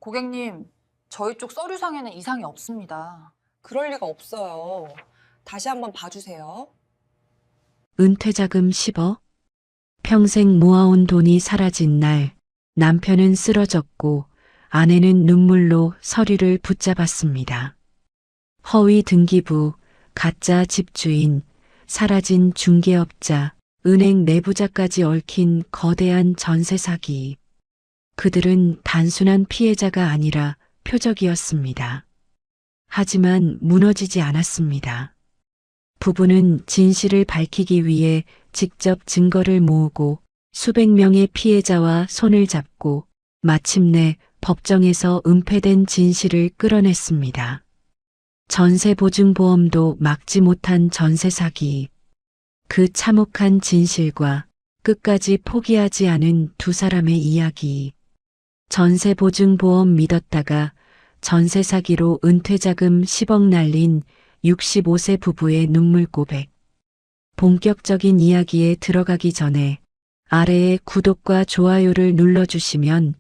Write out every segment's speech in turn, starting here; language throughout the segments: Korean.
고객님, 저희 쪽 서류상에는 이상이 없습니다. 그럴 리가 없어요. 다시 한번 봐주세요. 은퇴자금 10억? 평생 모아온 돈이 사라진 날, 남편은 쓰러졌고 아내는 눈물로 서류를 붙잡았습니다. 허위 등기부, 가짜 집주인, 사라진 중개업자, 은행 내부자까지 얽힌 거대한 전세 사기. 그들은 단순한 피해자가 아니라 표적이었습니다. 하지만 무너지지 않았습니다. 부부는 진실을 밝히기 위해 직접 증거를 모으고 수백 명의 피해자와 손을 잡고 마침내 법정에서 은폐된 진실을 끌어냈습니다. 전세보증보험도 막지 못한 전세 사기. 그 참혹한 진실과 끝까지 포기하지 않은 두 사람의 이야기. 전세보증보험 믿었다가 전세 사기로 은퇴자금 10억 날린 65세 부부의 눈물 고백. 본격적인 이야기에 들어가기 전에 아래의 구독과 좋아요를 눌러주시면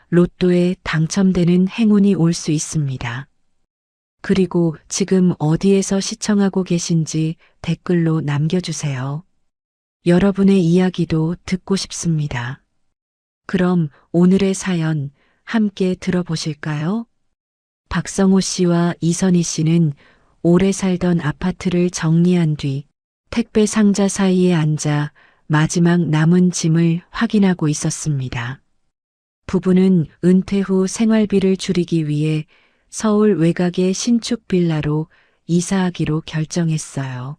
로또에 당첨되는 행운이 올 수 있습니다. 그리고 지금 어디에서 시청하고 계신지 댓글로 남겨주세요. 여러분의 이야기도 듣고 싶습니다. 그럼 오늘의 사연 함께 들어보실까요? 박성호 씨와 이선희 씨는 오래 살던 아파트를 정리한 뒤 택배 상자 사이에 앉아 마지막 남은 짐을 확인하고 있었습니다. 부부는 은퇴 후 생활비를 줄이기 위해 서울 외곽의 신축 빌라로 이사하기로 결정했어요.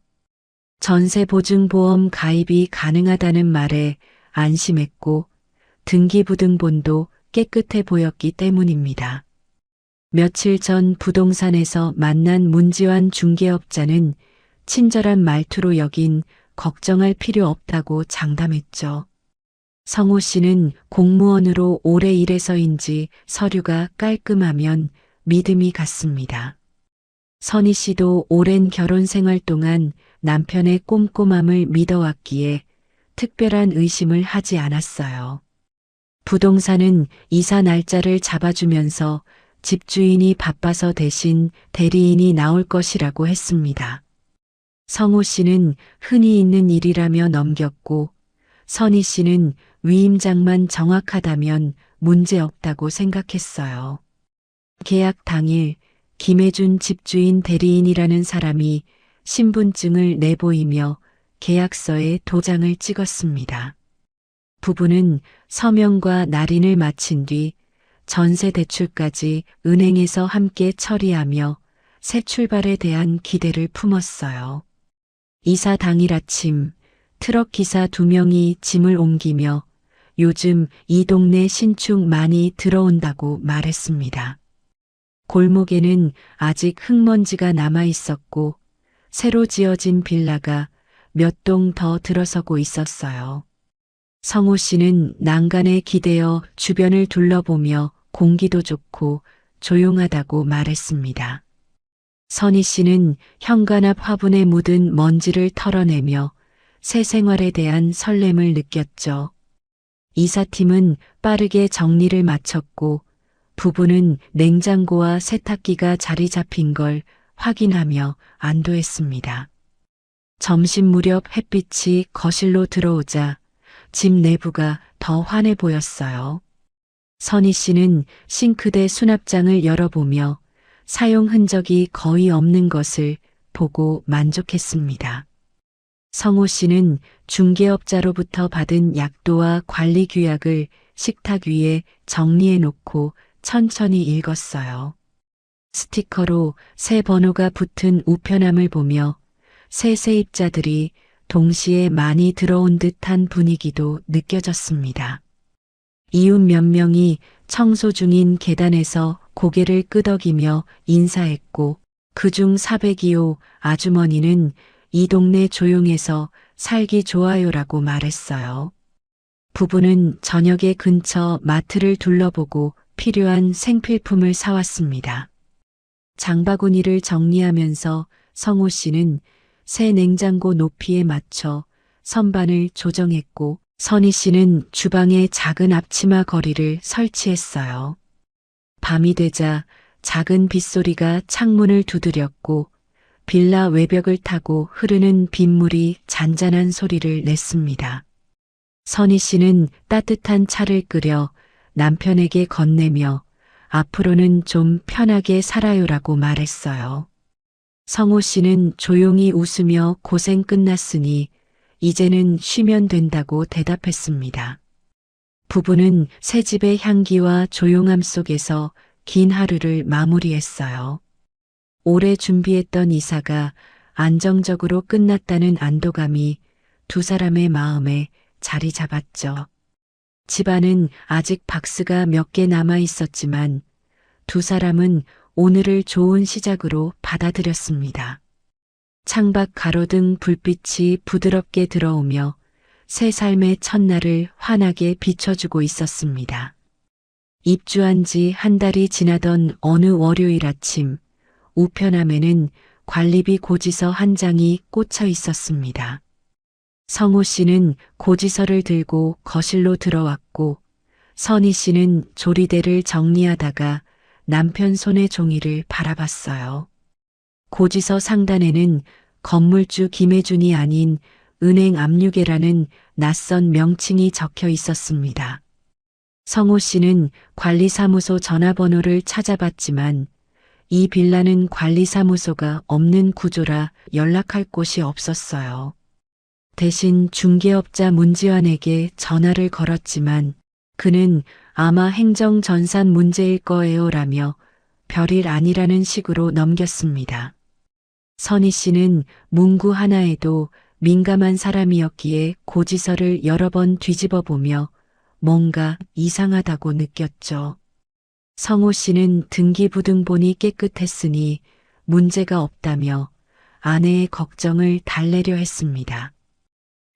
전세보증보험 가입이 가능하다는 말에 안심했고 등기부등본도 깨끗해 보였기 때문입니다. 며칠 전 부동산에서 만난 문지환 중개업자는 친절한 말투로 여긴 걱정할 필요 없다고 장담했죠. 성호 씨는 공무원으로 오래 일해서인지 서류가 깔끔하면 믿음이 갔습니다. 선희 씨도 오랜 결혼 생활 동안 남편의 꼼꼼함을 믿어왔기에 특별한 의심을 하지 않았어요. 부동산은 이사 날짜를 잡아주면서 집주인이 바빠서 대신 대리인이 나올 것이라고 했습니다. 성호 씨는 흔히 있는 일이라며 넘겼고 선희 씨는 위임장만 정확하다면 문제없다고 생각했어요. 계약 당일 김혜준 집주인 대리인이라는 사람이 신분증을 내보이며 계약서에 도장을 찍었습니다. 부부는 서명과 날인을 마친 뒤 전세 대출까지 은행에서 함께 처리하며 새 출발에 대한 기대를 품었어요. 이사 당일 아침 트럭 기사 2명이 짐을 옮기며 요즘 이 동네 신축 많이 들어온다고 말했습니다. 골목에는 아직 흙먼지가 남아 있었고 새로 지어진 빌라가 몇 동 더 들어서고 있었어요. 성호 씨는 난간에 기대어 주변을 둘러보며 공기도 좋고 조용하다고 말했습니다. 선희 씨는 현관 앞 화분에 묻은 먼지를 털어내며 새 생활에 대한 설렘을 느꼈죠. 이사팀은 빠르게 정리를 마쳤고 부부는 냉장고와 세탁기가 자리 잡힌 걸 확인하며 안도했습니다. 점심 무렵 햇빛이 거실로 들어오자 집 내부가 더 환해 보였어요. 선희 씨는 싱크대 수납장을 열어보며 사용 흔적이 거의 없는 것을 보고 만족했습니다. 성호 씨는 중개업자로부터 받은 약도와 관리 규약을 식탁 위에 정리해 놓고 천천히 읽었어요. 스티커로 새 번호가 붙은 우편함을 보며 새 세입자들이 동시에 많이 들어온 듯한 분위기도 느껴졌습니다. 이웃 몇 명이 청소 중인 계단에서 고개를 끄덕이며 인사했고 그중 402호 아주머니는 이 동네 조용해서 살기 좋아요라고 말했어요. 부부는 저녁에 근처 마트를 둘러보고 필요한 생필품을 사왔습니다. 장바구니를 정리하면서 성호 씨는 새 냉장고 높이에 맞춰 선반을 조정했고 선희 씨는 주방에 작은 앞치마 거리를 설치했어요. 밤이 되자 작은 빗소리가 창문을 두드렸고 빌라 외벽을 타고 흐르는 빗물이 잔잔한 소리를 냈습니다. 선희 씨는 따뜻한 차를 끓여 남편에게 건네며 앞으로는 좀 편하게 살아요라고 말했어요. 성호 씨는 조용히 웃으며 고생 끝났으니 이제는 쉬면 된다고 대답했습니다. 부부는 새 집의 향기와 조용함 속에서 긴 하루를 마무리했어요. 오래 준비했던 이사가 안정적으로 끝났다는 안도감이 두 사람의 마음에 자리 잡았죠. 집안은 아직 박스가 몇 개 남아 있었지만 두 사람은 오늘을 좋은 시작으로 받아들였습니다. 창밖 가로등 불빛이 부드럽게 들어오며 새 삶의 첫날을 환하게 비춰주고 있었습니다. 입주한 지 한 달이 지나던 어느 월요일 아침, 우편함에는 관리비 고지서 한 장이 꽂혀 있었습니다. 성호 씨는 고지서를 들고 거실로 들어왔고 선희 씨는 조리대를 정리하다가 남편 손의 종이를 바라봤어요. 고지서 상단에는 건물주 김혜준이 아닌 은행 압류계라는 낯선 명칭이 적혀 있었습니다. 성호 씨는 관리사무소 전화번호를 찾아봤지만 이 빌라는 관리사무소가 없는 구조라 연락할 곳이 없었어요. 대신 중개업자 문지환에게 전화를 걸었지만 그는 아마 행정전산 문제일 거예요라며 별일 아니라는 식으로 넘겼습니다. 선희 씨는 문구 하나에도 민감한 사람이었기에 고지서를 여러 번 뒤집어 보며 뭔가 이상하다고 느꼈죠. 성호 씨는 등기부등본이 깨끗했으니 문제가 없다며 아내의 걱정을 달래려 했습니다.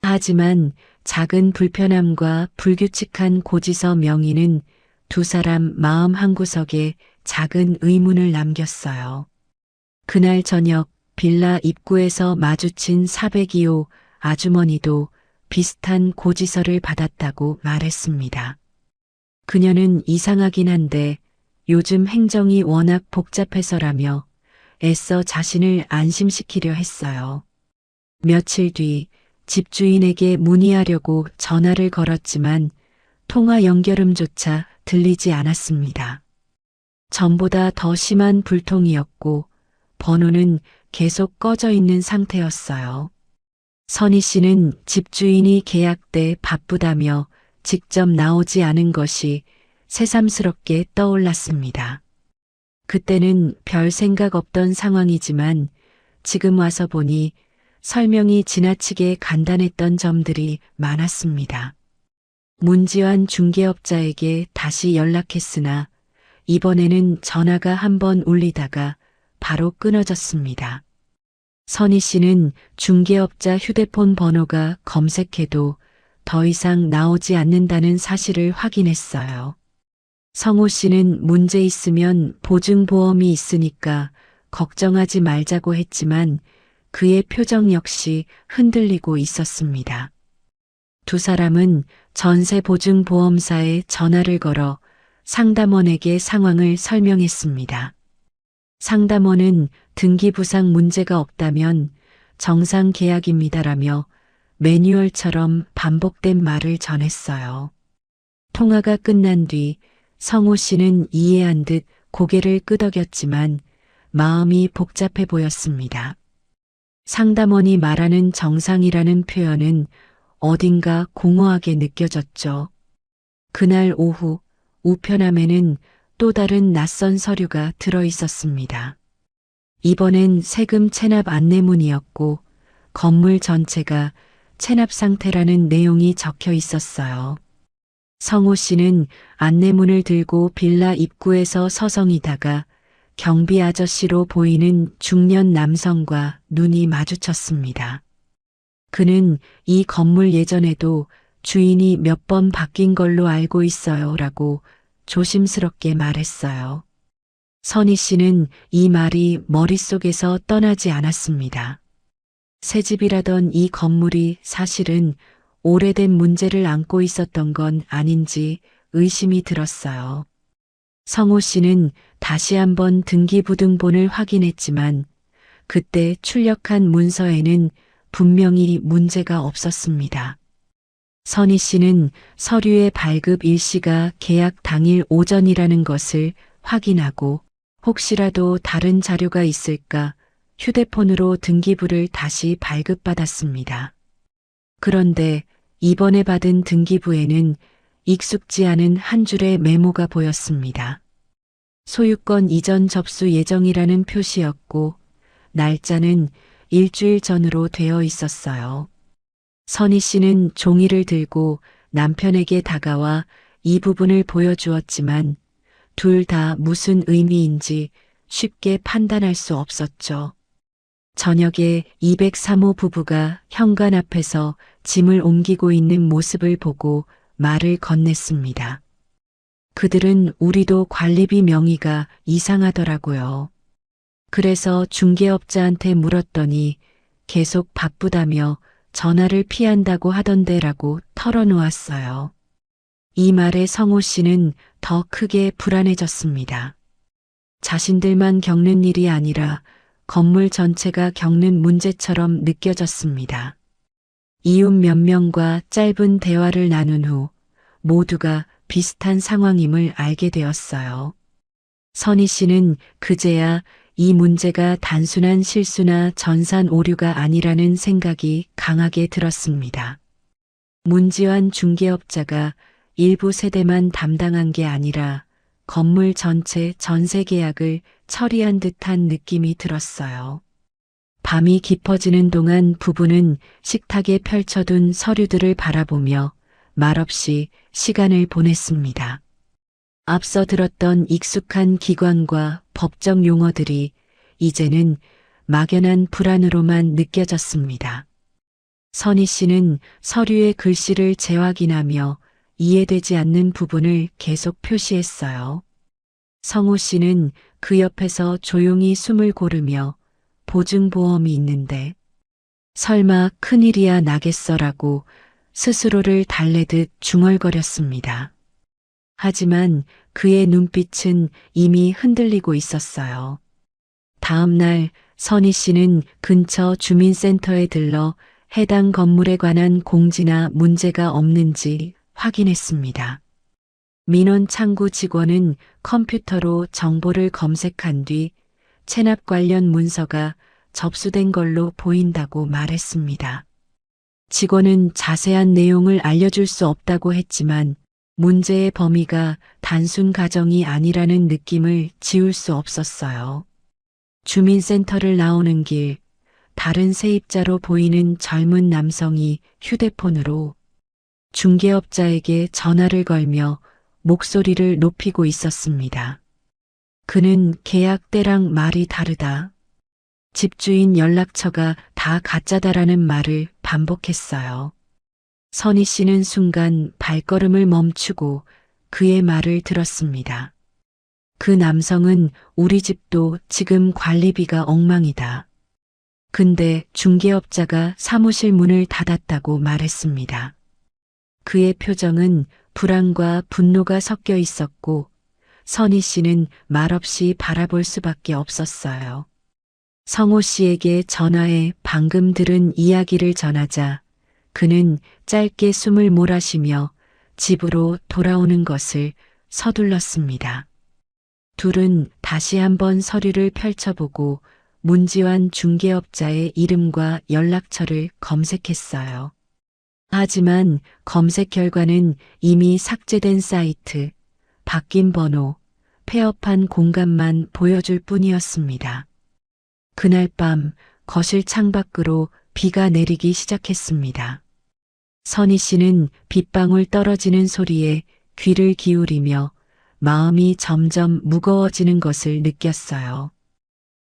하지만 작은 불편함과 불규칙한 고지서 명의는 두 사람 마음 한구석에 작은 의문을 남겼어요. 그날 저녁 빌라 입구에서 마주친 402호 아주머니도 비슷한 고지서를 받았다고 말했습니다. 그녀는 이상하긴 한데 요즘 행정이 워낙 복잡해서라며 애써 자신을 안심시키려 했어요. 며칠 뒤 집주인에게 문의하려고 전화를 걸었지만 통화 연결음조차 들리지 않았습니다. 전보다 더 심한 불통이었고 번호는 계속 꺼져 있는 상태였어요. 선희 씨는 집주인이 계약 때 바쁘다며 직접 나오지 않은 것이 새삼스럽게 떠올랐습니다. 그때는 별 생각 없던 상황이지만 지금 와서 보니 설명이 지나치게 간단했던 점들이 많았습니다. 문지환 중개업자에게 다시 연락했으나 이번에는 전화가 한번 울리다가 바로 끊어졌습니다. 선희 씨는 중개업자 휴대폰 번호가 검색해도 더 이상 나오지 않는다는 사실을 확인했어요. 성호 씨는 문제 있으면 보증보험이 있으니까 걱정하지 말자고 했지만 그의 표정 역시 흔들리고 있었습니다. 두 사람은 전세보증보험사에 전화를 걸어 상담원에게 상황을 설명했습니다. 상담원은 등기부상 문제가 없다면 정상 계약입니다라며 매뉴얼처럼 반복된 말을 전했어요. 통화가 끝난 뒤 성호 씨는 이해한 듯 고개를 끄덕였지만 마음이 복잡해 보였습니다. 상담원이 말하는 정상이라는 표현은 어딘가 공허하게 느껴졌죠. 그날 오후 우편함에는 또 다른 낯선 서류가 들어 있었습니다. 이번엔 세금 체납 안내문이었고 건물 전체가 체납 상태라는 내용이 적혀 있었어요. 성호 씨는 안내문을 들고 빌라 입구에서 서성이다가 경비 아저씨로 보이는 중년 남성과 눈이 마주쳤습니다. 그는 이 건물 예전에도 주인이 몇 번 바뀐 걸로 알고 있어요 라고 조심스럽게 말했어요. 선희 씨는 이 말이 머릿속에서 떠나지 않았습니다. 새 집이라던 이 건물이 사실은 오래된 문제를 안고 있었던 건 아닌지 의심이 들었어요. 성호 씨는 다시 한번 등기부등본을 확인했지만 그때 출력한 문서에는 분명히 문제가 없었습니다. 선희 씨는 서류의 발급 일시가 계약 당일 오전이라는 것을 확인하고 혹시라도 다른 자료가 있을까 휴대폰으로 등기부를 다시 발급받았습니다. 그런데 이번에 받은 등기부에는 익숙지 않은 한 줄의 메모가 보였습니다. 소유권 이전 접수 예정이라는 표시였고 날짜는 일주일 전으로 되어 있었어요. 선희 씨는 종이를 들고 남편에게 다가와 이 부분을 보여주었지만 둘 다 무슨 의미인지 쉽게 판단할 수 없었죠. 저녁에 203호 부부가 현관 앞에서 짐을 옮기고 있는 모습을 보고 말을 건넸습니다. 그들은 우리도 관리비 명의가 이상하더라고요. 그래서 중개업자한테 물었더니 계속 바쁘다며 전화를 피한다고 하던데라고 털어놓았어요. 이 말에 성호 씨는 더 크게 불안해졌습니다. 자신들만 겪는 일이 아니라 건물 전체가 겪는 문제처럼 느껴졌습니다. 이웃 몇 명과 짧은 대화를 나눈 후 모두가 비슷한 상황임을 알게 되었어요. 선희 씨는 그제야 이 문제가 단순한 실수나 전산 오류가 아니라는 생각이 강하게 들었습니다. 문지환 중개업자가 일부 세대만 담당한 게 아니라 건물 전체 전세 계약을 처리한 듯한 느낌이 들었어요. 밤이 깊어지는 동안 부부는 식탁에 펼쳐둔 서류들을 바라보며 말없이 시간을 보냈습니다. 앞서 들었던 익숙한 기관과 법적 용어들이 이제는 막연한 불안으로만 느껴졌습니다. 선희 씨는 서류의 글씨를 재확인하며 이해되지 않는 부분을 계속 표시했어요. 성호 씨는 그 옆에서 조용히 숨을 고르며 보증보험이 있는데 설마 큰일이야 나겠어라고 스스로를 달래듯 중얼거렸습니다. 하지만 그의 눈빛은 이미 흔들리고 있었어요. 다음 날 선희 씨는 근처 주민센터에 들러 해당 건물에 관한 공지나 문제가 없는지 확인했습니다. 민원 창구 직원은 컴퓨터로 정보를 검색한 뒤 체납 관련 문서가 접수된 걸로 보인다고 말했습니다. 직원은 자세한 내용을 알려줄 수 없다고 했지만 문제의 범위가 단순 가정이 아니라는 느낌을 지울 수 없었어요. 주민센터를 나오는 길, 다른 세입자로 보이는 젊은 남성이 휴대폰으로 중개업자에게 전화를 걸며 목소리를 높이고 있었습니다. 그는 계약 때랑 말이 다르다. 집주인 연락처가 다 가짜다라는 말을 반복했어요. 선희 씨는 순간 발걸음을 멈추고 그의 말을 들었습니다. 그 남성은 우리 집도 지금 관리비가 엉망이다. 근데 중개업자가 사무실 문을 닫았다고 말했습니다. 그의 표정은 불안과 분노가 섞여 있었고 선희 씨는 말없이 바라볼 수밖에 없었어요. 성호 씨에게 전화해 방금 들은 이야기를 전하자 그는 짧게 숨을 몰아쉬며 집으로 돌아오는 것을 서둘렀습니다. 둘은 다시 한번 서류를 펼쳐보고 문지환 중개업자의 이름과 연락처를 검색했어요. 하지만 검색 결과는 이미 삭제된 사이트, 바뀐 번호, 폐업한 공간만 보여줄 뿐이었습니다. 그날 밤 거실 창밖으로 비가 내리기 시작했습니다. 선희 씨는 빗방울 떨어지는 소리에 귀를 기울이며 마음이 점점 무거워지는 것을 느꼈어요.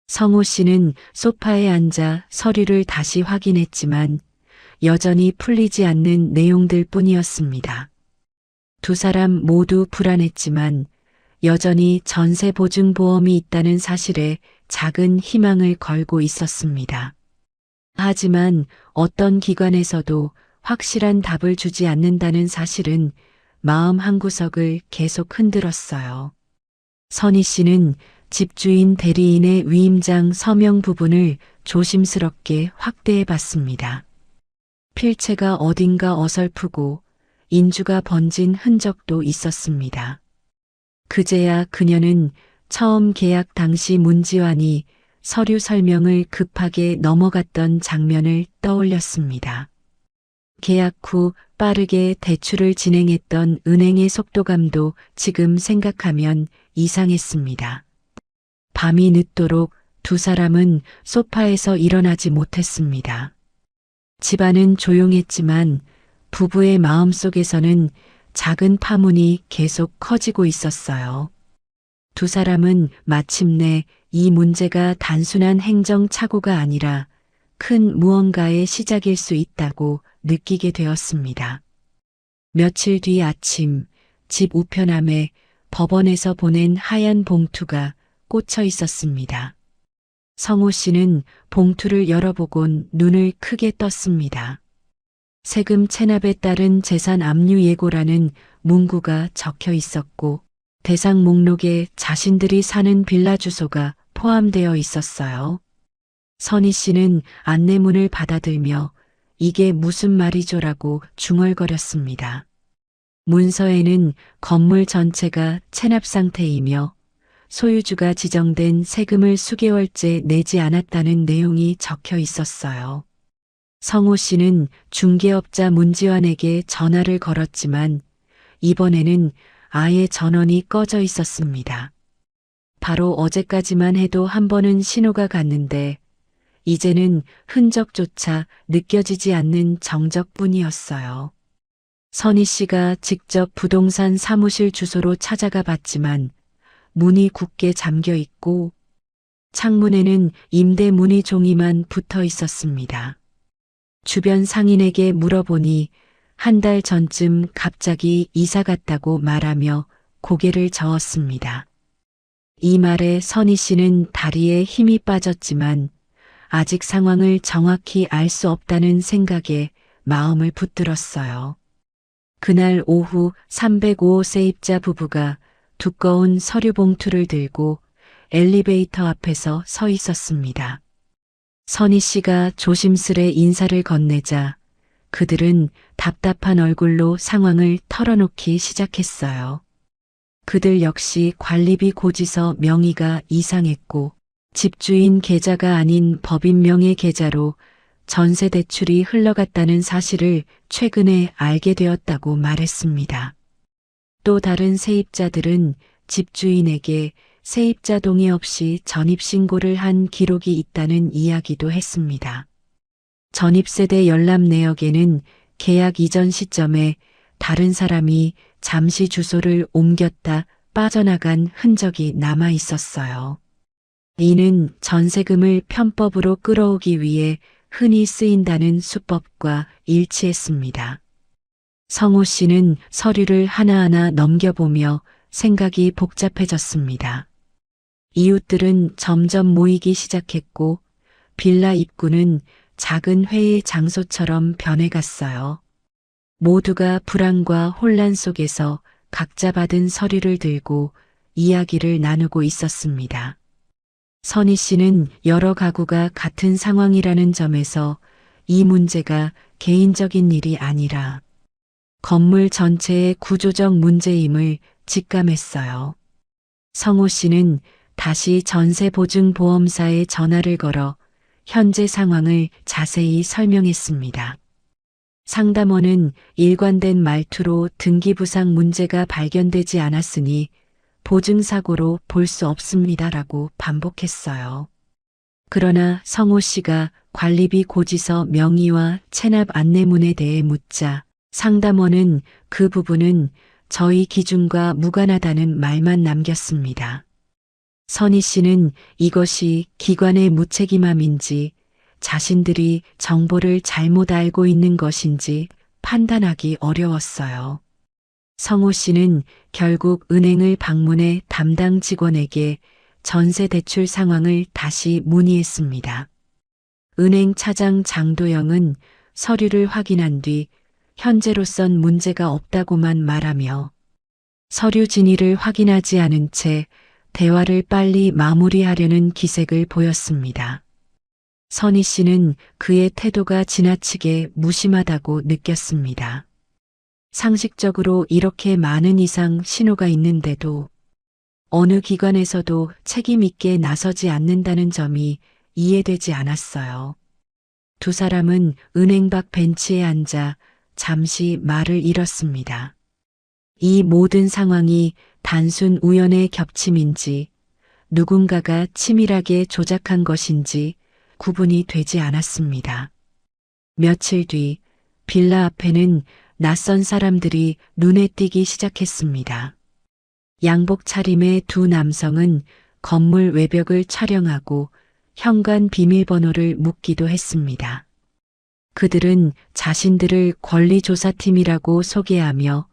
성호 씨는 소파에 앉아 서류를 다시 확인했지만 여전히 풀리지 않는 내용들 뿐이었습니다. 두 사람 모두 불안했지만 여전히 전세보증보험이 있다는 사실에 작은 희망을 걸고 있었습니다. 하지만 어떤 기관에서도 확실한 답을 주지 않는다는 사실은 마음 한구석을 계속 흔들었어요. 선희 씨는 집주인 대리인의 위임장 서명 부분을 조심스럽게 확대해 봤습니다. 필체가 어딘가 어설프고 인주가 번진 흔적도 있었습니다. 그제야 그녀는 처음 계약 당시 문지환이 서류 설명을 급하게 넘어갔던 장면을 떠올렸습니다. 계약 후 빠르게 대출을 진행했던 은행의 속도감도 지금 생각하면 이상했습니다. 밤이 늦도록 두 사람은 소파에서 일어나지 못했습니다. 집안은 조용했지만 부부의 마음속에서는 작은 파문이 계속 커지고 있었어요. 두 사람은 마침내 이 문제가 단순한 행정착오가 아니라 큰 무언가의 시작일 수 있다고 느끼게 되었습니다. 며칠 뒤 아침, 집 우편함에 법원에서 보낸 하얀 봉투가 꽂혀 있었습니다. 성호 씨는 봉투를 열어보곤 눈을 크게 떴습니다. 세금 체납에 따른 재산 압류 예고라는 문구가 적혀 있었고 대상 목록에 자신들이 사는 빌라 주소가 포함되어 있었어요. 선희 씨는 안내문을 받아들며 이게 무슨 말이죠라고 중얼거렸습니다. 문서에는 건물 전체가 체납 상태이며 소유주가 지정된 세금을 수개월째 내지 않았다는 내용이 적혀 있었어요. 성호 씨는 중개업자 문지환에게 전화를 걸었지만 이번에는 아예 전원이 꺼져 있었습니다. 바로 어제까지만 해도 한 번은 신호가 갔는데 이제는 흔적조차 느껴지지 않는 정적뿐이었어요. 선희 씨가 직접 부동산 사무실 주소로 찾아가 봤지만 문이 굳게 잠겨 있고 창문에는 임대 문의 종이만 붙어 있었습니다. 주변 상인에게 물어보니 한 달 전쯤 갑자기 이사 갔다고 말하며 고개를 저었습니다. 이 말에 선희 씨는 다리에 힘이 빠졌지만 아직 상황을 정확히 알 수 없다는 생각에 마음을 붙들었어요. 그날 오후 305호 세입자 부부가 두꺼운 서류 봉투를 들고 엘리베이터 앞에서 서 있었습니다. 선희 씨가 조심스레 인사를 건네자 그들은 답답한 얼굴로 상황을 털어놓기 시작했어요. 그들 역시 관리비 고지서 명의가 이상했고 집주인 계좌가 아닌 법인명의 계좌로 전세 대출이 흘러갔다는 사실을 최근에 알게 되었다고 말했습니다. 또 다른 세입자들은 집주인에게 세입자 동의 없이 전입신고를 한 기록이 있다는 이야기도 했습니다. 전입세대 열람 내역에는 계약 이전 시점에 다른 사람이 잠시 주소를 옮겼다 빠져나간 흔적이 남아 있었어요. 이는 전세금을 편법으로 끌어오기 위해 흔히 쓰인다는 수법과 일치했습니다. 성호 씨는 서류를 하나하나 넘겨보며 생각이 복잡해졌습니다. 이웃들은 점점 모이기 시작했고 빌라 입구는 작은 회의 장소처럼 변해갔어요. 모두가 불안과 혼란 속에서 각자 받은 서류를 들고 이야기를 나누고 있었습니다. 선희 씨는 여러 가구가 같은 상황이라는 점에서 이 문제가 개인적인 일이 아니라 건물 전체의 구조적 문제임을 직감했어요. 성호 씨는 다시 전세보증보험사에 전화를 걸어 현재 상황을 자세히 설명했습니다. 상담원은 일관된 말투로 등기부상 문제가 발견되지 않았으니 보증사고로 볼 수 없습니다라고 반복했어요. 그러나 성호 씨가 관리비 고지서 명의와 체납 안내문에 대해 묻자 상담원은 그 부분은 저희 기준과 무관하다는 말만 남겼습니다. 선희 씨는 이것이 기관의 무책임함인지 자신들이 정보를 잘못 알고 있는 것인지 판단하기 어려웠어요. 성호 씨는 결국 은행을 방문해 담당 직원에게 전세 대출 상황을 다시 문의했습니다. 은행 차장 장도영은 서류를 확인한 뒤 현재로선 문제가 없다고만 말하며 서류 진위를 확인하지 않은 채 대화를 빨리 마무리하려는 기색을 보였습니다. 선희 씨는 그의 태도가 지나치게 무심하다고 느꼈습니다. 상식적으로 이렇게 많은 이상 신호가 있는데도 어느 기관에서도 책임 있게 나서지 않는다는 점이 이해되지 않았어요. 두 사람은 은행 밖 벤치에 앉아 잠시 말을 잃었습니다. 이 모든 상황이 단순 우연의 겹침인지 누군가가 치밀하게 조작한 것인지 구분이 되지 않았습니다. 며칠 뒤 빌라 앞에는 낯선 사람들이 눈에 띄기 시작했습니다. 양복 차림의 두 남성은 건물 외벽을 촬영하고 현관 비밀번호를 묻기도 했습니다. 그들은 자신들을 권리조사팀이라고 소개하며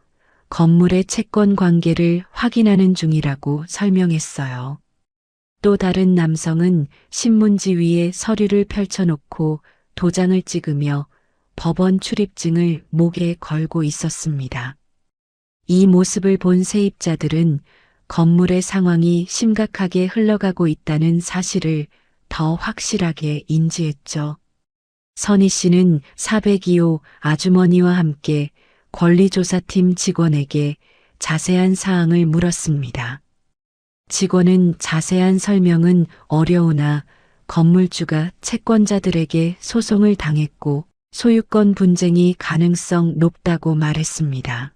건물의 채권 관계를 확인하는 중이라고 설명했어요. 또 다른 남성은 신문지 위에 서류를 펼쳐놓고 도장을 찍으며 법원 출입증을 목에 걸고 있었습니다. 이 모습을 본 세입자들은 건물의 상황이 심각하게 흘러가고 있다는 사실을 더 확실하게 인지했죠. 선희 씨는 402호 아주머니와 함께 권리조사팀 직원에게 자세한 사항을 물었습니다. 직원은 자세한 설명은 어려우나 건물주가 채권자들에게 소송을 당했고 소유권 분쟁이 가능성 높다고 말했습니다.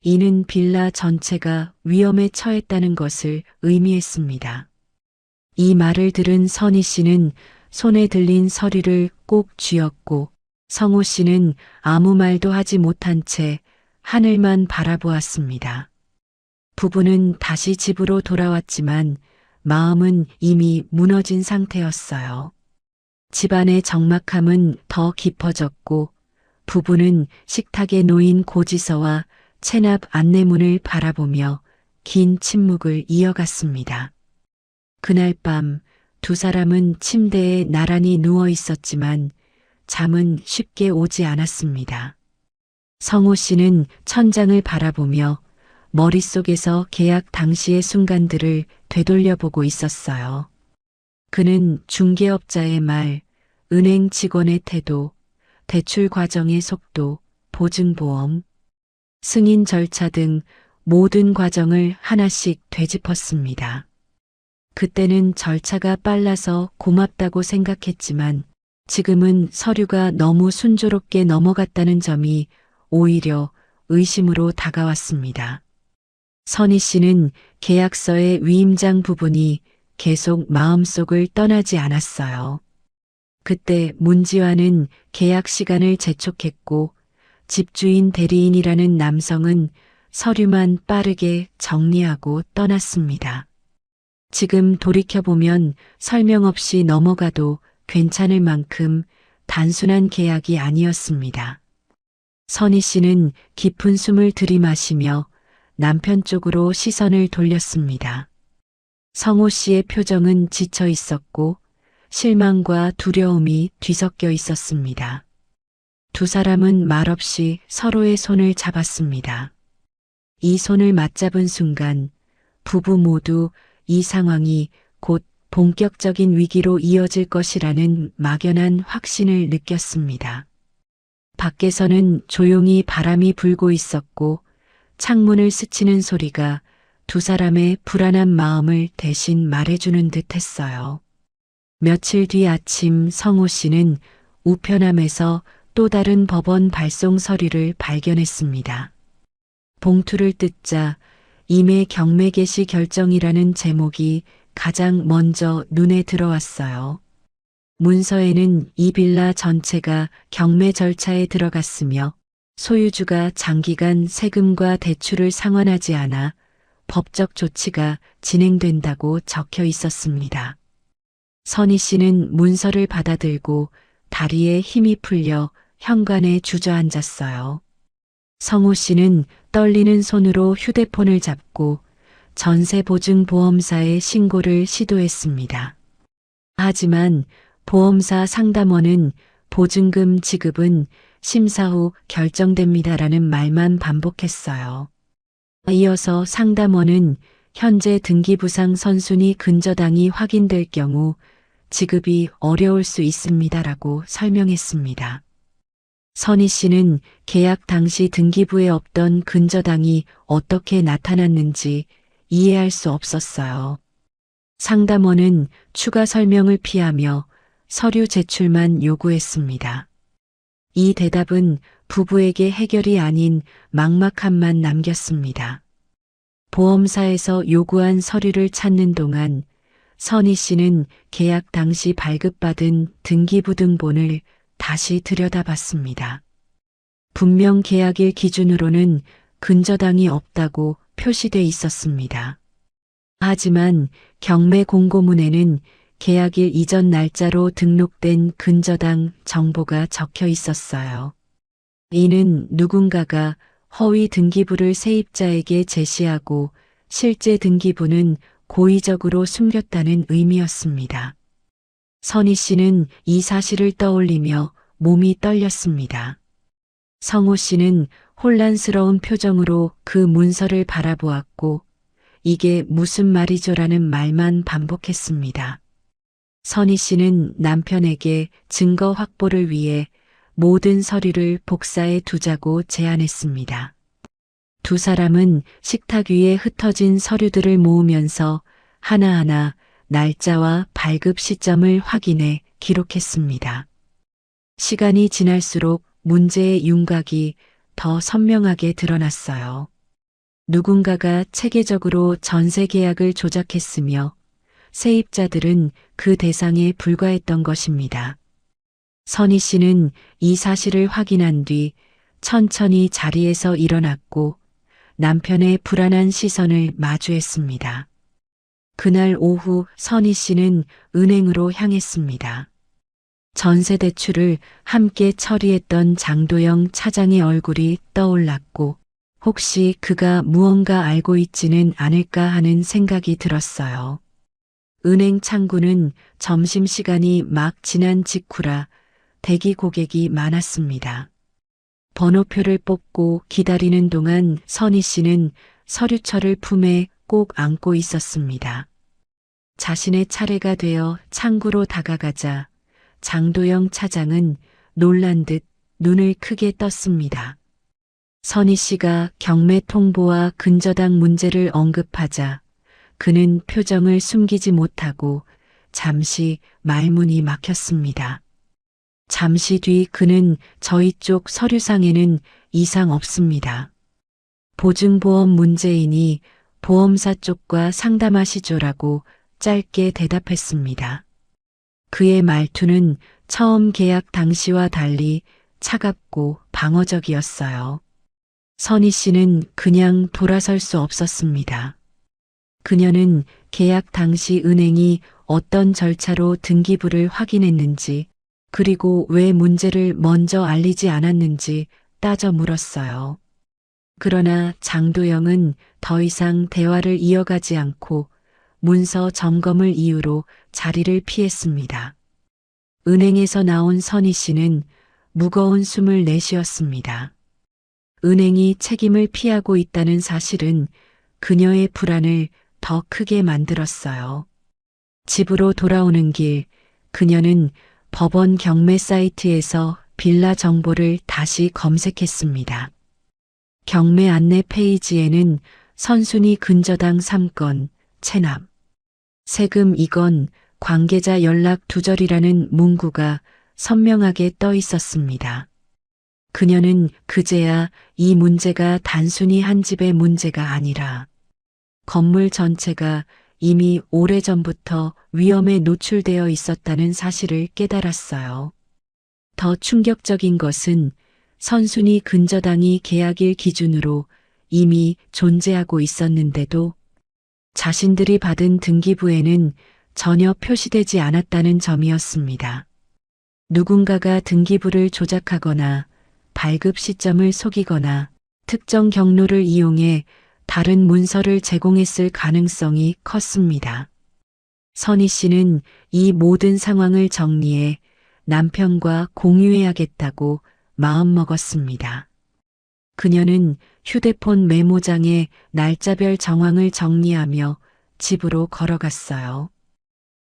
이는 빌라 전체가 위험에 처했다는 것을 의미했습니다. 이 말을 들은 선희 씨는 손에 들린 서류를 꼭 쥐었고 성호 씨는 아무 말도 하지 못한 채 하늘만 바라보았습니다. 부부는 다시 집으로 돌아왔지만 마음은 이미 무너진 상태였어요. 집안의 적막함은 더 깊어졌고 부부는 식탁에 놓인 고지서와 체납 안내문을 바라보며 긴 침묵을 이어갔습니다. 그날 밤 두 사람은 침대에 나란히 누워 있었지만 잠은 쉽게 오지 않았습니다. 성호 씨는 천장을 바라보며 머릿속에서 계약 당시의 순간들을 되돌려보고 있었어요. 그는 중개업자의 말, 은행 직원의 태도, 대출 과정의 속도, 보증보험, 승인 절차 등 모든 과정을 하나씩 되짚었습니다. 그때는 절차가 빨라서 고맙다고 생각했지만 지금은 서류가 너무 순조롭게 넘어갔다는 점이 오히려 의심으로 다가왔습니다. 선희 씨는 계약서의 위임장 부분이 계속 마음속을 떠나지 않았어요. 그때 문지화는 계약 시간을 재촉했고 집주인 대리인이라는 남성은 서류만 빠르게 정리하고 떠났습니다. 지금 돌이켜보면 설명 없이 넘어가도 괜찮을 만큼 단순한 계약이 아니었습니다. 선희 씨는 깊은 숨을 들이마시며 남편 쪽으로 시선을 돌렸습니다. 성호 씨의 표정은 지쳐 있었고 실망과 두려움이 뒤섞여 있었습니다. 두 사람은 말없이 서로의 손을 잡았습니다. 이 손을 맞잡은 순간 부부 모두 이 상황이 곧 본격적인 위기로 이어질 것이라는 막연한 확신을 느꼈습니다. 밖에서는 조용히 바람이 불고 있었고 창문을 스치는 소리가 두 사람의 불안한 마음을 대신 말해주는 듯 했어요. 며칠 뒤 아침 성호 씨는 우편함에서 또 다른 법원 발송 서류를 발견했습니다. 봉투를 뜯자 임의 경매 개시 결정이라는 제목이 가장 먼저 눈에 들어왔어요. 문서에는 이 빌라 전체가 경매 절차에 들어갔으며 소유주가 장기간 세금과 대출을 상환하지 않아 법적 조치가 진행된다고 적혀 있었습니다. 선희 씨는 문서를 받아들고 다리에 힘이 풀려 현관에 주저앉았어요. 성호 씨는 떨리는 손으로 휴대폰을 잡고 전세보증보험사에 신고를 시도했습니다. 하지만 보험사 상담원은 보증금 지급은 심사 후 결정됩니다라는 말만 반복했어요. 이어서 상담원은 현재 등기부상 선순위 근저당이 확인될 경우 지급이 어려울 수 있습니다라고 설명했습니다. 선희 씨는 계약 당시 등기부에 없던 근저당이 어떻게 나타났는지 이해할 수 없었어요. 상담원은 추가 설명을 피하며 서류 제출만 요구했습니다. 이 대답은 부부에게 해결이 아닌 막막함만 남겼습니다. 보험사에서 요구한 서류를 찾는 동안 선희 씨는 계약 당시 발급받은 등기부등본을 다시 들여다봤습니다. 분명 계약일 기준으로는 근저당이 없다고 표시돼 있었습니다. 하지만 경매 공고문에는 계약일 이전 날짜로 등록된 근저당 정보가 적혀 있었어요. 이는 누군가가 허위 등기부를 세입자에게 제시하고 실제 등기부는 고의적으로 숨겼다는 의미였습니다. 선희 씨는 이 사실을 떠올리며 몸이 떨렸습니다. 성호 씨는 혼란스러운 표정으로 그 문서를 바라보았고 이게 무슨 말이죠라는 말만 반복했습니다. 선희 씨는 남편에게 증거 확보를 위해 모든 서류를 복사해 두자고 제안했습니다. 두 사람은 식탁 위에 흩어진 서류들을 모으면서 하나하나 날짜와 발급 시점을 확인해 기록했습니다. 시간이 지날수록 문제의 윤곽이 더 선명하게 드러났어요. 누군가가 체계적으로 전세 계약을 조작했으며 세입자들은 그 대상에 불과했던 것입니다. 선희 씨는 이 사실을 확인한 뒤 천천히 자리에서 일어났고 남편의 불안한 시선을 마주했습니다. 그날 오후 선희 씨는 은행으로 향했습니다. 전세 대출을 함께 처리했던 장도영 차장의 얼굴이 떠올랐고 혹시 그가 무언가 알고 있지는 않을까 하는 생각이 들었어요. 은행 창구는 점심시간이 막 지난 직후라 대기 고객이 많았습니다. 번호표를 뽑고 기다리는 동안 선희 씨는 서류철을 품에 꼭 안고 있었습니다. 자신의 차례가 되어 창구로 다가가자 장도영 차장은 놀란 듯 눈을 크게 떴습니다. 선희 씨가 경매 통보와 근저당 문제를 언급하자 그는 표정을 숨기지 못하고 잠시 말문이 막혔습니다. 잠시 뒤 그는 저희 쪽 서류상에는 이상 없습니다. 보증보험 문제이니 보험사 쪽과 상담하시죠라고 짧게 대답했습니다. 그의 말투는 처음 계약 당시와 달리 차갑고 방어적이었어요. 선희 씨는 그냥 돌아설 수 없었습니다. 그녀는 계약 당시 은행이 어떤 절차로 등기부를 확인했는지 그리고 왜 문제를 먼저 알리지 않았는지 따져 물었어요. 그러나 장도영은 더 이상 대화를 이어가지 않고 문서 점검을 이유로 자리를 피했습니다. 은행에서 나온 선희 씨는 무거운 숨을 내쉬었습니다. 은행이 책임을 피하고 있다는 사실은 그녀의 불안을 더 크게 만들었어요. 집으로 돌아오는 길, 그녀는 법원 경매 사이트에서 빌라 정보를 다시 검색했습니다. 경매 안내 페이지에는 선순위 근저당 3건, 체납, 세금 2건, 관계자 연락 두절이라는 문구가 선명하게 떠 있었습니다. 그녀는 그제야 이 문제가 단순히 한 집의 문제가 아니라 건물 전체가 이미 오래전부터 위험에 노출되어 있었다는 사실을 깨달았어요. 더 충격적인 것은 선순위 근저당이 계약일 기준으로 이미 존재하고 있었는데도 자신들이 받은 등기부에는 전혀 표시되지 않았다는 점이었습니다. 누군가가 등기부를 조작하거나 발급 시점을 속이거나 특정 경로를 이용해 다른 문서를 제공했을 가능성이 컸습니다. 선희 씨는 이 모든 상황을 정리해 남편과 공유해야겠다고 마음먹었습니다. 그녀는 휴대폰 메모장에 날짜별 정황을 정리하며 집으로 걸어갔어요.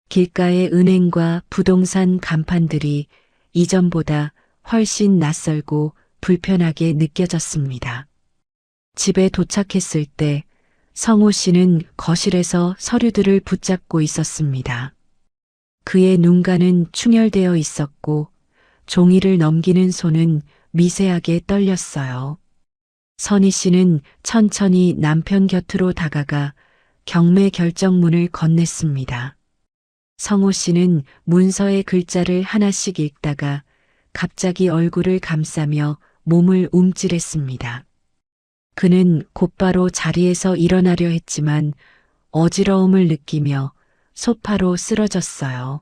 길가의 은행과 부동산 간판들이 이전보다 훨씬 낯설고 불편하게 느껴졌습니다. 집에 도착했을 때 성호 씨는 거실에서 서류들을 붙잡고 있었습니다. 그의 눈가는 충혈되어 있었고 종이를 넘기는 손은 미세하게 떨렸어요. 선희 씨는 천천히 남편 곁으로 다가가 경매 결정문을 건넸습니다. 성호 씨는 문서의 글자를 하나씩 읽다가 갑자기 얼굴을 감싸며 몸을 움찔했습니다. 그는 곧바로 자리에서 일어나려 했지만 어지러움을 느끼며 소파로 쓰러졌어요.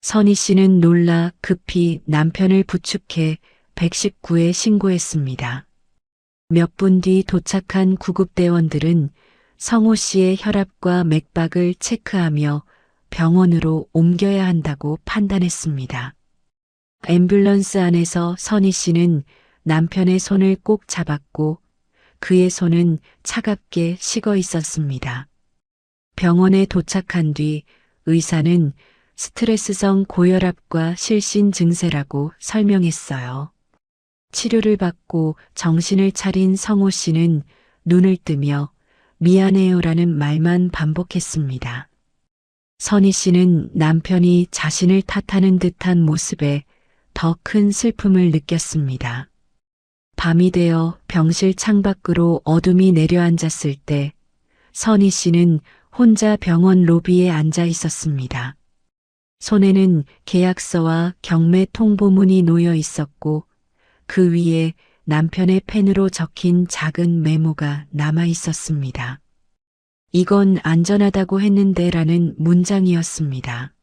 선희 씨는 놀라 급히 남편을 부축해 119에 신고했습니다. 몇 분 뒤 도착한 구급대원들은 성호 씨의 혈압과 맥박을 체크하며 병원으로 옮겨야 한다고 판단했습니다. 앰뷸런스 안에서 선희 씨는 남편의 손을 꼭 잡았고 그의 손은 차갑게 식어 있었습니다. 병원에 도착한 뒤 의사는 스트레스성 고혈압과 실신 증세라고 설명했어요. 치료를 받고 정신을 차린 성호 씨는 눈을 뜨며 미안해요라는 말만 반복했습니다. 선희 씨는 남편이 자신을 탓하는 듯한 모습에 더 큰 슬픔을 느꼈습니다. 밤이 되어 병실 창밖으로 어둠이 내려앉았을 때 선희 씨는 혼자 병원 로비에 앉아 있었습니다. 손에는 계약서와 경매 통보문이 놓여 있었고 그 위에 남편의 펜으로 적힌 작은 메모가 남아 있었습니다. 이건 안전하다고 했는데라는 문장이었습니다.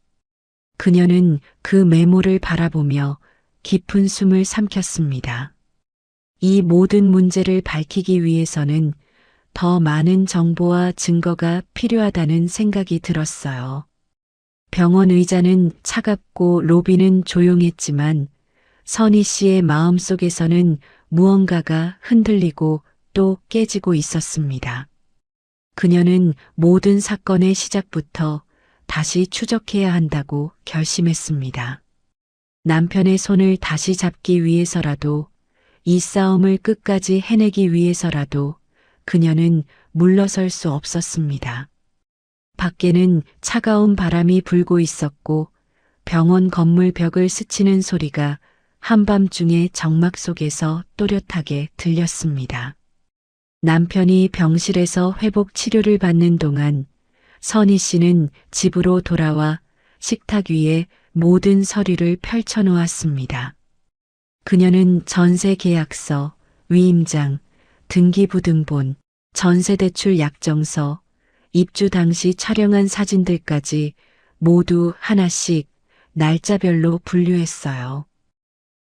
그녀는 그 메모를 바라보며 깊은 숨을 삼켰습니다. 이 모든 문제를 밝히기 위해서는 더 많은 정보와 증거가 필요하다는 생각이 들었어요. 병원 의자는 차갑고 로비는 조용했지만 선희 씨의 마음속에서는 무언가가 흔들리고 또 깨지고 있었습니다. 그녀는 모든 사건의 시작부터 다시 추적해야 한다고 결심했습니다. 남편의 손을 다시 잡기 위해서라도 이 싸움을 끝까지 해내기 위해서라도 그녀는 물러설 수 없었습니다. 밖에는 차가운 바람이 불고 있었고 병원 건물 벽을 스치는 소리가 한밤중의 정막 속에서 또렷하게 들렸습니다. 남편이 병실에서 회복 치료를 받는 동안 선희 씨는 집으로 돌아와 식탁 위에 모든 서류를 펼쳐놓았습니다. 그녀는 전세 계약서, 위임장, 등기부등본, 전세대출 약정서, 입주 당시 촬영한 사진들까지 모두 하나씩 날짜별로 분류했어요.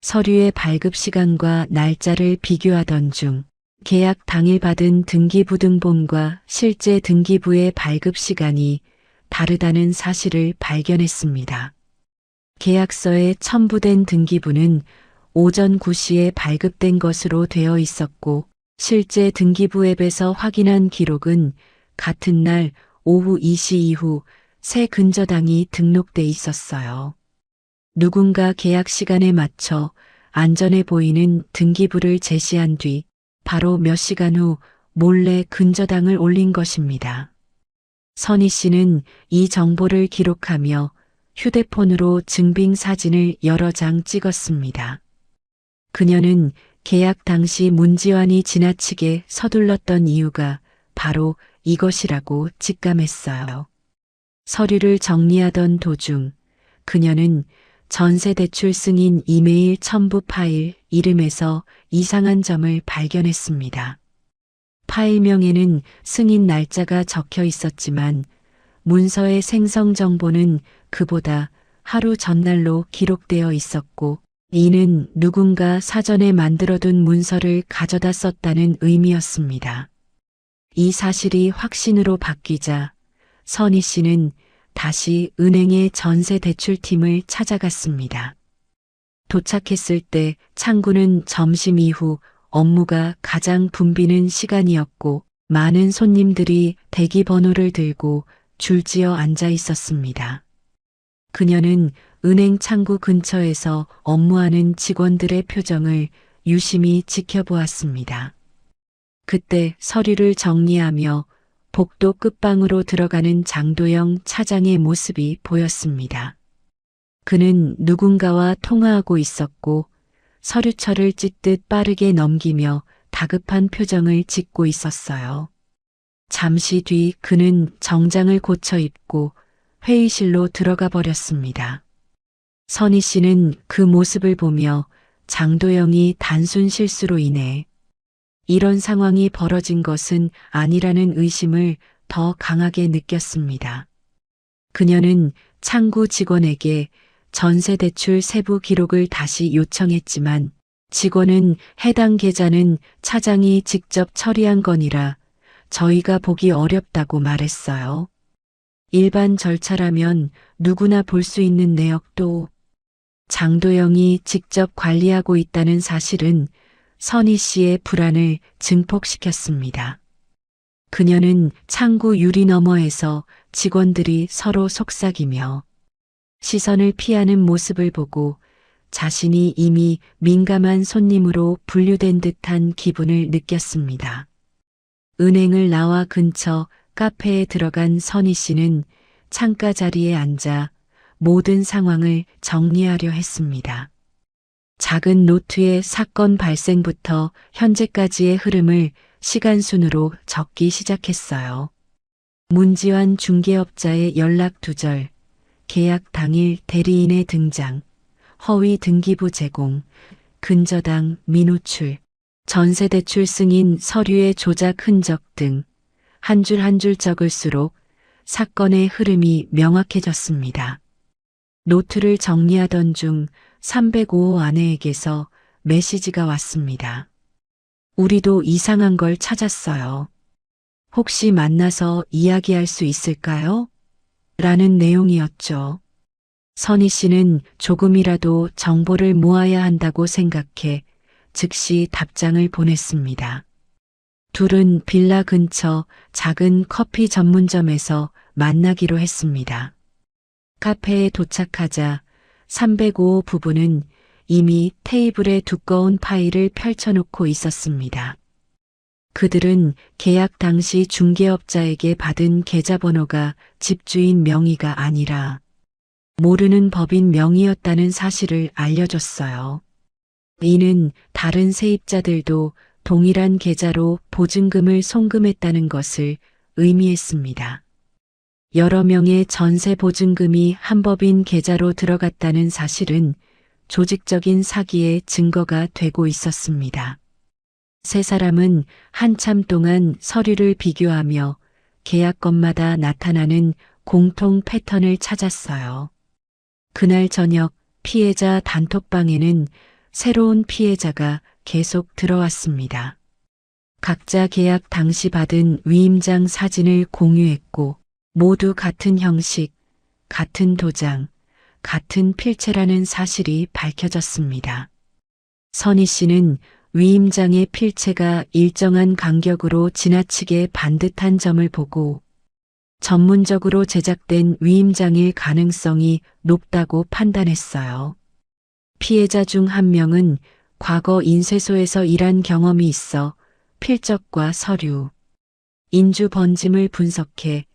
서류의 발급 시간과 날짜를 비교하던 중 계약 당일 받은 등기부등본과 실제 등기부의 발급 시간이 다르다는 사실을 발견했습니다. 계약서에 첨부된 등기부는 오전 9시에 발급된 것으로 되어 있었고 실제 등기부 앱에서 확인한 기록은 같은 날 오후 2시 이후 새 근저당이 등록돼 있었어요. 누군가 계약 시간에 맞춰 안전해 보이는 등기부를 제시한 뒤 바로 몇 시간 후 몰래 근저당을 올린 것입니다. 선희 씨는 이 정보를 기록하며 휴대폰으로 증빙 사진을 여러 장 찍었습니다. 그녀는 계약 당시 문지환이 지나치게 서둘렀던 이유가 바로 이것이라고 직감했어요. 서류를 정리하던 도중 그녀는 전세대출 승인 이메일 첨부 파일 이름에서 이상한 점을 발견했습니다. 파일명에는 승인 날짜가 적혀 있었지만 문서의 생성 정보는 그보다 하루 전날로 기록되어 있었고 이는 누군가 사전에 만들어둔 문서를 가져다 썼다는 의미였습니다. 이 사실이 확신으로 바뀌자 선희 씨는 다시 은행의 전세대출팀을 찾아갔습니다. 도착했을 때 창구는 점심 이후 업무가 가장 붐비는 시간이었고 많은 손님들이 대기 번호를 들고 줄지어 앉아 있었습니다. 그녀는 은행 창구 근처에서 업무하는 직원들의 표정을 유심히 지켜보았습니다. 그때 서류를 정리하며 복도 끝방으로 들어가는 장도영 차장의 모습이 보였습니다. 그는 누군가와 통화하고 있었고 서류철을 찢듯 빠르게 넘기며 다급한 표정을 짓고 있었어요. 잠시 뒤 그는 정장을 고쳐 입고 회의실로 들어가 버렸습니다. 선희 씨는 그 모습을 보며 장도영이 단순 실수로 인해 이런 상황이 벌어진 것은 아니라는 의심을 더 강하게 느꼈습니다. 그녀는 창구 직원에게 전세 대출 세부 기록을 다시 요청했지만 직원은 해당 계좌는 차장이 직접 처리한 건이라 저희가 보기 어렵다고 말했어요. 일반 절차라면 누구나 볼 수 있는 내역도 장도영이 직접 관리하고 있다는 사실은 선희 씨의 불안을 증폭시켰습니다. 그녀는 창구 유리 너머에서 직원들이 서로 속삭이며 시선을 피하는 모습을 보고 자신이 이미 민감한 손님으로 분류된 듯한 기분을 느꼈습니다. 은행을 나와 근처 카페에 들어간 선희 씨는 창가 자리에 앉아 모든 상황을 정리하려 했습니다. 작은 노트에 사건 발생부터 현재까지의 흐름을 시간순으로 적기 시작했어요. 문지환 중개업자의 연락 두절, 계약 당일 대리인의 등장, 허위 등기부 제공, 근저당 미노출, 전세대출 승인 서류의 조작 흔적 등 한 줄 한 줄 적을수록 사건의 흐름이 명확해졌습니다. 노트를 정리하던 중 305호 아내에게서 메시지가 왔습니다. 우리도 이상한 걸 찾았어요. 혹시 만나서 이야기할 수 있을까요? 라는 내용이었죠. 선희 씨는 조금이라도 정보를 모아야 한다고 생각해 즉시 답장을 보냈습니다. 둘은 빌라 근처 작은 커피 전문점에서 만나기로 했습니다. 카페에 도착하자 305호 부부는 이미 테이블에 두꺼운 파일을 펼쳐놓고 있었습니다. 그들은 계약 당시 중개업자에게 받은 계좌번호가 집주인 명의가 아니라 모르는 법인 명의였다는 사실을 알려줬어요. 이는 다른 세입자들도 동일한 계좌로 보증금을 송금했다는 것을 의미했습니다. 여러 명의 전세 보증금이 한 법인 계좌로 들어갔다는 사실은 조직적인 사기의 증거가 되고 있었습니다. 세 사람은 한참 동안 서류를 비교하며 계약건마다 나타나는 공통 패턴을 찾았어요. 그날 저녁 피해자 단톡방에는 새로운 피해자가 계속 들어왔습니다. 각자 계약 당시 받은 위임장 사진을 공유했고 모두 같은 형식, 같은 도장, 같은 필체라는 사실이 밝혀졌습니다. 선희 씨는 위임장의 필체가 일정한 간격으로 지나치게 반듯한 점을 보고 전문적으로 제작된 위임장일 가능성이 높다고 판단했어요. 피해자 중 한 명은 과거 인쇄소에서 일한 경험이 있어 필적과 서류, 인주 번짐을 분석해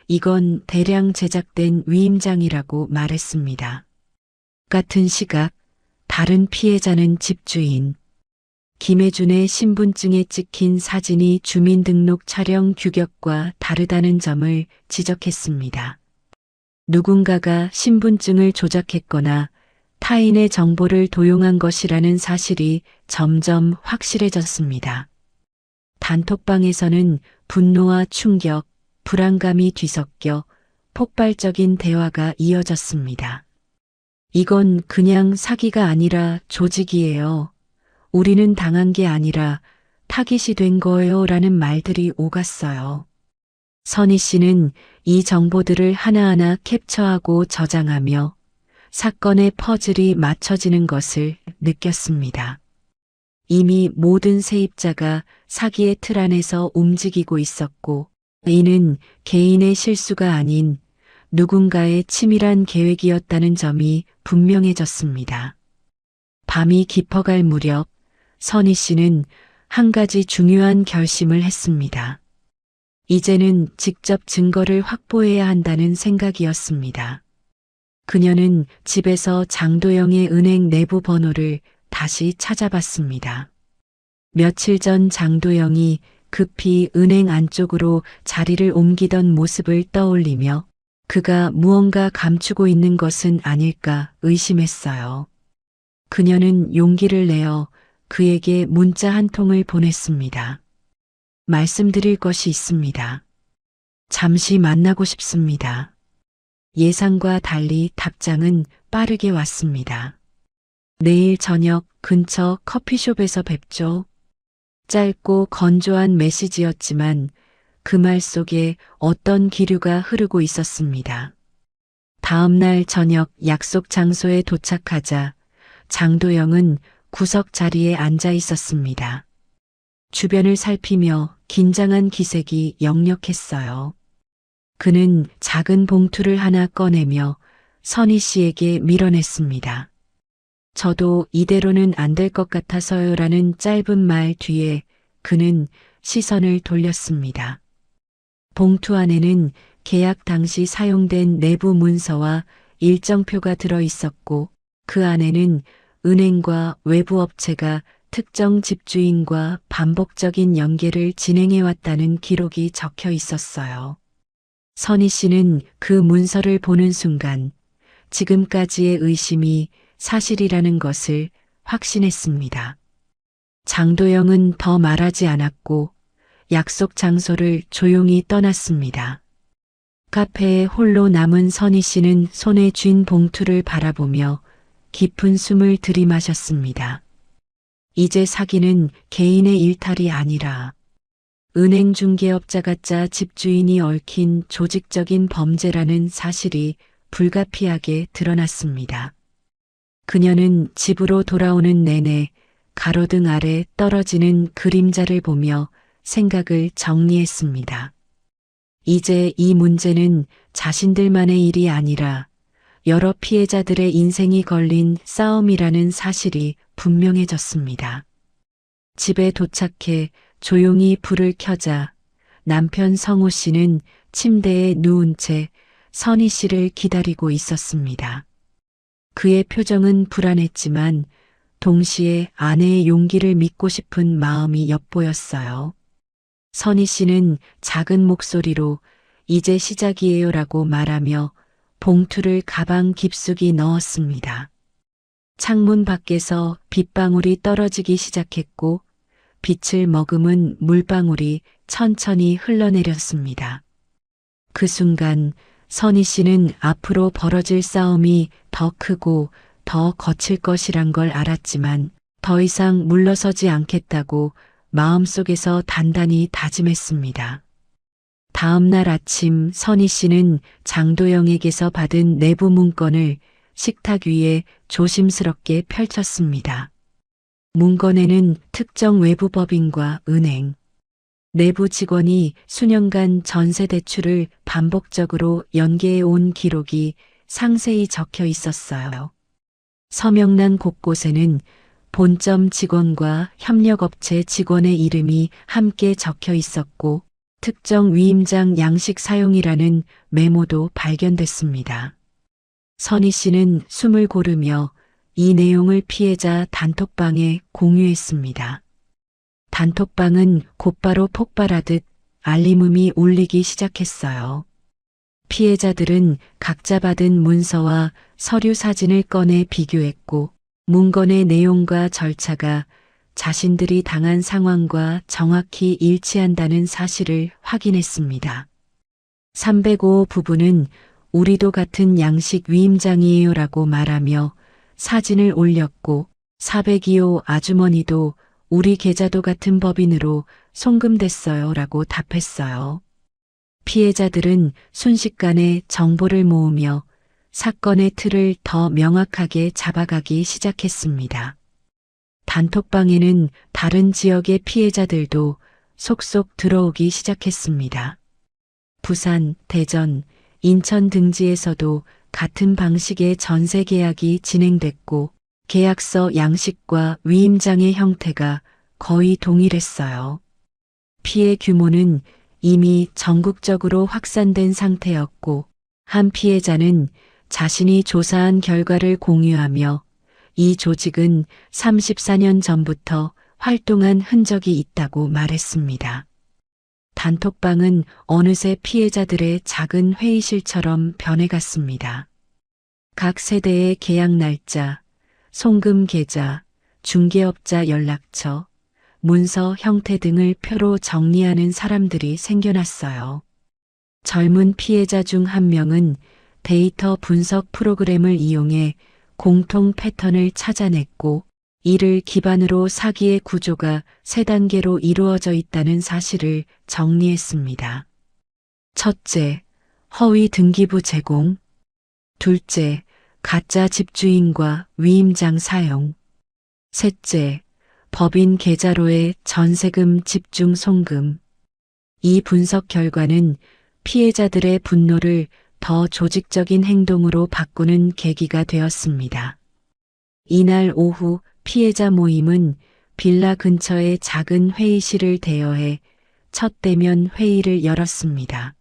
이건 대량 제작된 위임장이라고 말했습니다. 같은 시각 다른 피해자는 집주인 김혜준의 신분증에 찍힌 사진이 주민등록 촬영 규격과 다르다는 점을 지적했습니다. 누군가가 신분증을 조작했거나 타인의 정보를 도용한 것이라는 사실이 점점 확실해졌습니다. 단톡방에서는 분노와 충격, 불안감이 뒤섞여 폭발적인 대화가 이어졌습니다. 이건 그냥 사기가 아니라 조직이에요. 우리는 당한 게 아니라 타깃이 된 거예요. 라는 말들이 오갔어요. 선희 씨는 이 정보들을 하나하나 캡처하고 저장하며 사건의 퍼즐이 맞춰지는 것을 느꼈습니다. 이미 모든 세입자가 사기의 틀 안에서 움직이고 있었고, 이는 개인의 실수가 아닌 누군가의 치밀한 계획이었다는 점이 분명해졌습니다. 밤이 깊어갈 무렵 선희 씨는 한 가지 중요한 결심을 했습니다. 이제는 직접 증거를 확보해야 한다는 생각이었습니다. 그녀는 집에서 장도영의 은행 내부 번호를 다시 찾아봤습니다. 며칠 전 장도영이 급히 은행 안쪽으로 자리를 옮기던 모습을 떠올리며 그가 무언가 감추고 있는 것은 아닐까 의심했어요. 그녀는 용기를 내어 그에게 문자 한 통을 보냈습니다. 말씀드릴 것이 있습니다. 잠시 만나고 싶습니다. 예상과 달리 답장은 빠르게 왔습니다. 내일 저녁 근처 커피숍에서 뵙죠. 짧고 건조한 메시지였지만 그 말 속에 어떤 기류가 흐르고 있었습니다. 다음 날 저녁 약속 장소에 도착하자 장도영은 구석 자리에 앉아 있었습니다. 주변을 살피며 긴장한 기색이 역력했어요. 그는 작은 봉투를 하나 꺼내며 선희 씨에게 밀어냈습니다. 저도 이대로는 안 될 것 같아서요라는 짧은 말 뒤에 그는 시선을 돌렸습니다. 봉투 안에는 계약 당시 사용된 내부 문서와 일정표가 들어 있었고 그 안에는 은행과 외부 업체가 특정 집주인과 반복적인 연계를 진행해왔다는 기록이 적혀 있었어요. 선희 씨는 그 문서를 보는 순간 지금까지의 의심이 사실이라는 것을 확신했습니다. 장도영은 더 말하지 않았고 약속 장소를 조용히 떠났습니다. 카페에 홀로 남은 선희 씨는 손에 쥔 봉투를 바라보며 깊은 숨을 들이마셨습니다. 이제 사기는 개인의 일탈이 아니라 은행 중개업자 가짜 집주인이 얽힌 조직적인 범죄라는 사실이 불가피하게 드러났습니다. 그녀는 집으로 돌아오는 내내 가로등 아래 떨어지는 그림자를 보며 생각을 정리했습니다. 이제 이 문제는 자신들만의 일이 아니라 여러 피해자들의 인생이 걸린 싸움이라는 사실이 분명해졌습니다. 집에 도착해 조용히 불을 켜자 남편 성호 씨는 침대에 누운 채 선희 씨를 기다리고 있었습니다. 그의 표정은 불안했지만 동시에 아내의 용기를 믿고 싶은 마음이 엿보였어요. 선희 씨는 작은 목소리로 이제 시작이에요라고 말하며 봉투를 가방 깊숙이 넣었습니다. 창문 밖에서 빗방울이 떨어지기 시작했고 빛을 머금은 물방울이 천천히 흘러내렸습니다. 그 순간 선희 씨는 앞으로 벌어질 싸움이 더 크고 더 거칠 것이란 걸 알았지만 더 이상 물러서지 않겠다고 마음속에서 단단히 다짐했습니다. 다음 날 아침 선희 씨는 장도영에게서 받은 내부 문건을 식탁 위에 조심스럽게 펼쳤습니다. 문건에는 특정 외부 법인과 은행, 내부 직원이 수년간 전세 대출을 반복적으로 연계해 온 기록이 상세히 적혀 있었어요. 서명란 곳곳에는 본점 직원과 협력업체 직원의 이름이 함께 적혀 있었고 특정 위임장 양식 사용이라는 메모도 발견됐습니다. 선희 씨는 숨을 고르며 이 내용을 피해자 단톡방에 공유했습니다. 단톡방은 곧바로 폭발하듯 알림음이 울리기 시작했어요. 피해자들은 각자 받은 문서와 서류 사진을 꺼내 비교했고 문건의 내용과 절차가 자신들이 당한 상황과 정확히 일치한다는 사실을 확인했습니다. 305 부부는 우리도 같은 양식 위임장이에요라고 말하며 사진을 올렸고 402호 아주머니도 우리 계좌도 같은 법인으로 송금됐어요라고 답했어요. 피해자들은 순식간에 정보를 모으며 사건의 틀을 더 명확하게 잡아가기 시작했습니다. 단톡방에는 다른 지역의 피해자들도 속속 들어오기 시작했습니다. 부산, 대전, 인천 등지에서도 같은 방식의 전세 계약이 진행됐고 계약서 양식과 위임장의 형태가 거의 동일했어요. 피해 규모는 이미 전국적으로 확산된 상태였고 한 피해자는 자신이 조사한 결과를 공유하며 이 조직은 34년 전부터 활동한 흔적이 있다고 말했습니다. 단톡방은 어느새 피해자들의 작은 회의실처럼 변해갔습니다. 각 세대의 계약 날짜, 송금 계좌, 중개업자 연락처, 문서 형태 등을 표로 정리하는 사람들이 생겨났어요. 젊은 피해자 중 한 명은 데이터 분석 프로그램을 이용해 공통 패턴을 찾아냈고 이를 기반으로 사기의 구조가 3단계로 이루어져 있다는 사실을 정리했습니다. 첫째, 허위 등기부 제공. 둘째, 가짜 집주인과 위임장 사용. 셋째, 법인 계좌로의 전세금 집중 송금. 이 분석 결과는 피해자들의 분노를 더 조직적인 행동으로 바꾸는 계기가 되었습니다. 이날 오후 피해자 모임은 빌라 근처의 작은 회의실을 대여해 첫 대면 회의를 열었습니다.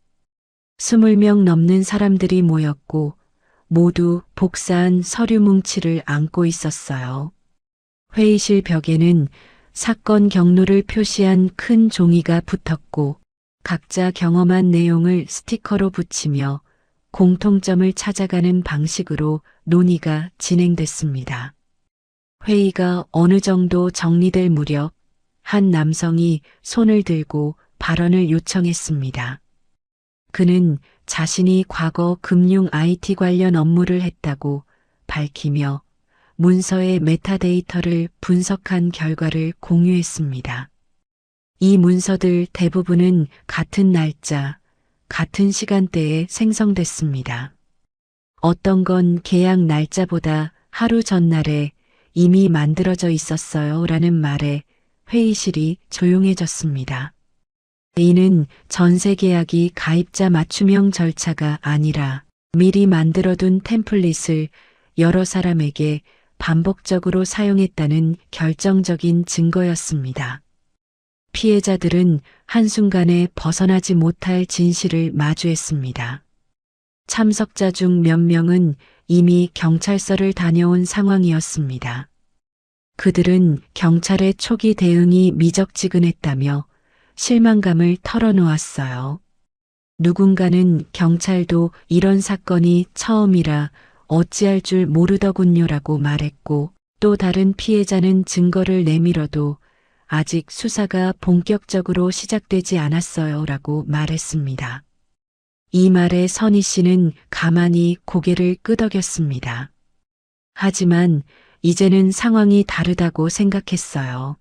20명 넘는 사람들이 모였고 모두 복사한 서류 뭉치를 안고 있었어요. 회의실 벽에는 사건 경로를 표시한 큰 종이가 붙었고 각자 경험한 내용을 스티커로 붙이며 공통점을 찾아가는 방식으로 논의가 진행됐습니다. 회의가 어느 정도 정리될 무렵 한 남성이 손을 들고 발언을 요청했습니다. 그는 자신이 과거 금융 IT 관련 업무를 했다고 밝히며 문서의 메타데이터를 분석한 결과를 공유했습니다. 이 문서들 대부분은 같은 날짜, 같은 시간대에 생성됐습니다. 어떤 건 계약 날짜보다 하루 전날에 이미 만들어져 있었어요 라는 말에 회의실이 조용해졌습니다. 이는 전세 계약이 가입자 맞춤형 절차가 아니라 미리 만들어둔 템플릿을 여러 사람에게 반복적으로 사용했다는 결정적인 증거였습니다. 피해자들은 한순간에 벗어나지 못할 진실을 마주했습니다. 참석자 중 몇 명은 이미 경찰서를 다녀온 상황이었습니다. 그들은 경찰의 초기 대응이 미적지근했다며 실망감을 털어놓았어요. 누군가는 경찰도 이런 사건이 처음이라 어찌할 줄 모르더군요라고 말했고 또 다른 피해자는 증거를 내밀어도 아직 수사가 본격적으로 시작되지 않았어요 라고 말했습니다. 이 말에 선희 씨는 가만히 고개를 끄덕였습니다. 하지만 이제는 상황이 다르다고 생각했어요.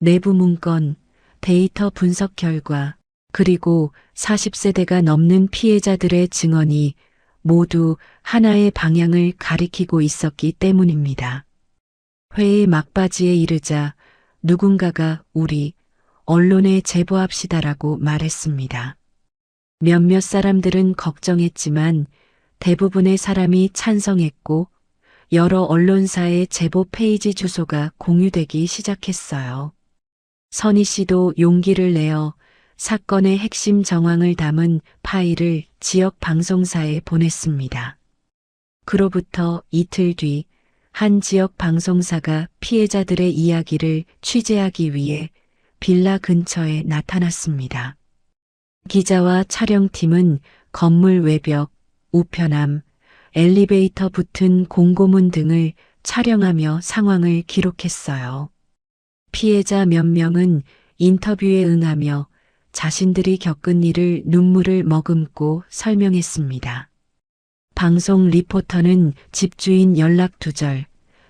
내부 문건, 데이터 분석 결과, 그리고 40세대가 넘는 피해자들의 증언이 모두 하나의 방향을 가리키고 있었기 때문입니다. 회의 막바지에 이르자 누군가가 우리 언론에 제보합시다라고 말했습니다. 몇몇 사람들은 걱정했지만 대부분의 사람이 찬성했고 여러 언론사의 제보 페이지 주소가 공유되기 시작했어요. 선희 씨도 용기를 내어 사건의 핵심 정황을 담은 파일을 지역 방송사에 보냈습니다. 그로부터 이틀 뒤 한 지역 방송사가 피해자들의 이야기를 취재하기 위해 빌라 근처에 나타났습니다. 기자와 촬영팀은 건물 외벽, 우편함, 엘리베이터 붙은 공고문 등을 촬영하며 상황을 기록했어요. 피해자 몇 명은 인터뷰에 응하며 자신들이 겪은 일을 눈물을 머금고 설명했습니다. 방송 리포터는 집주인 연락 두절,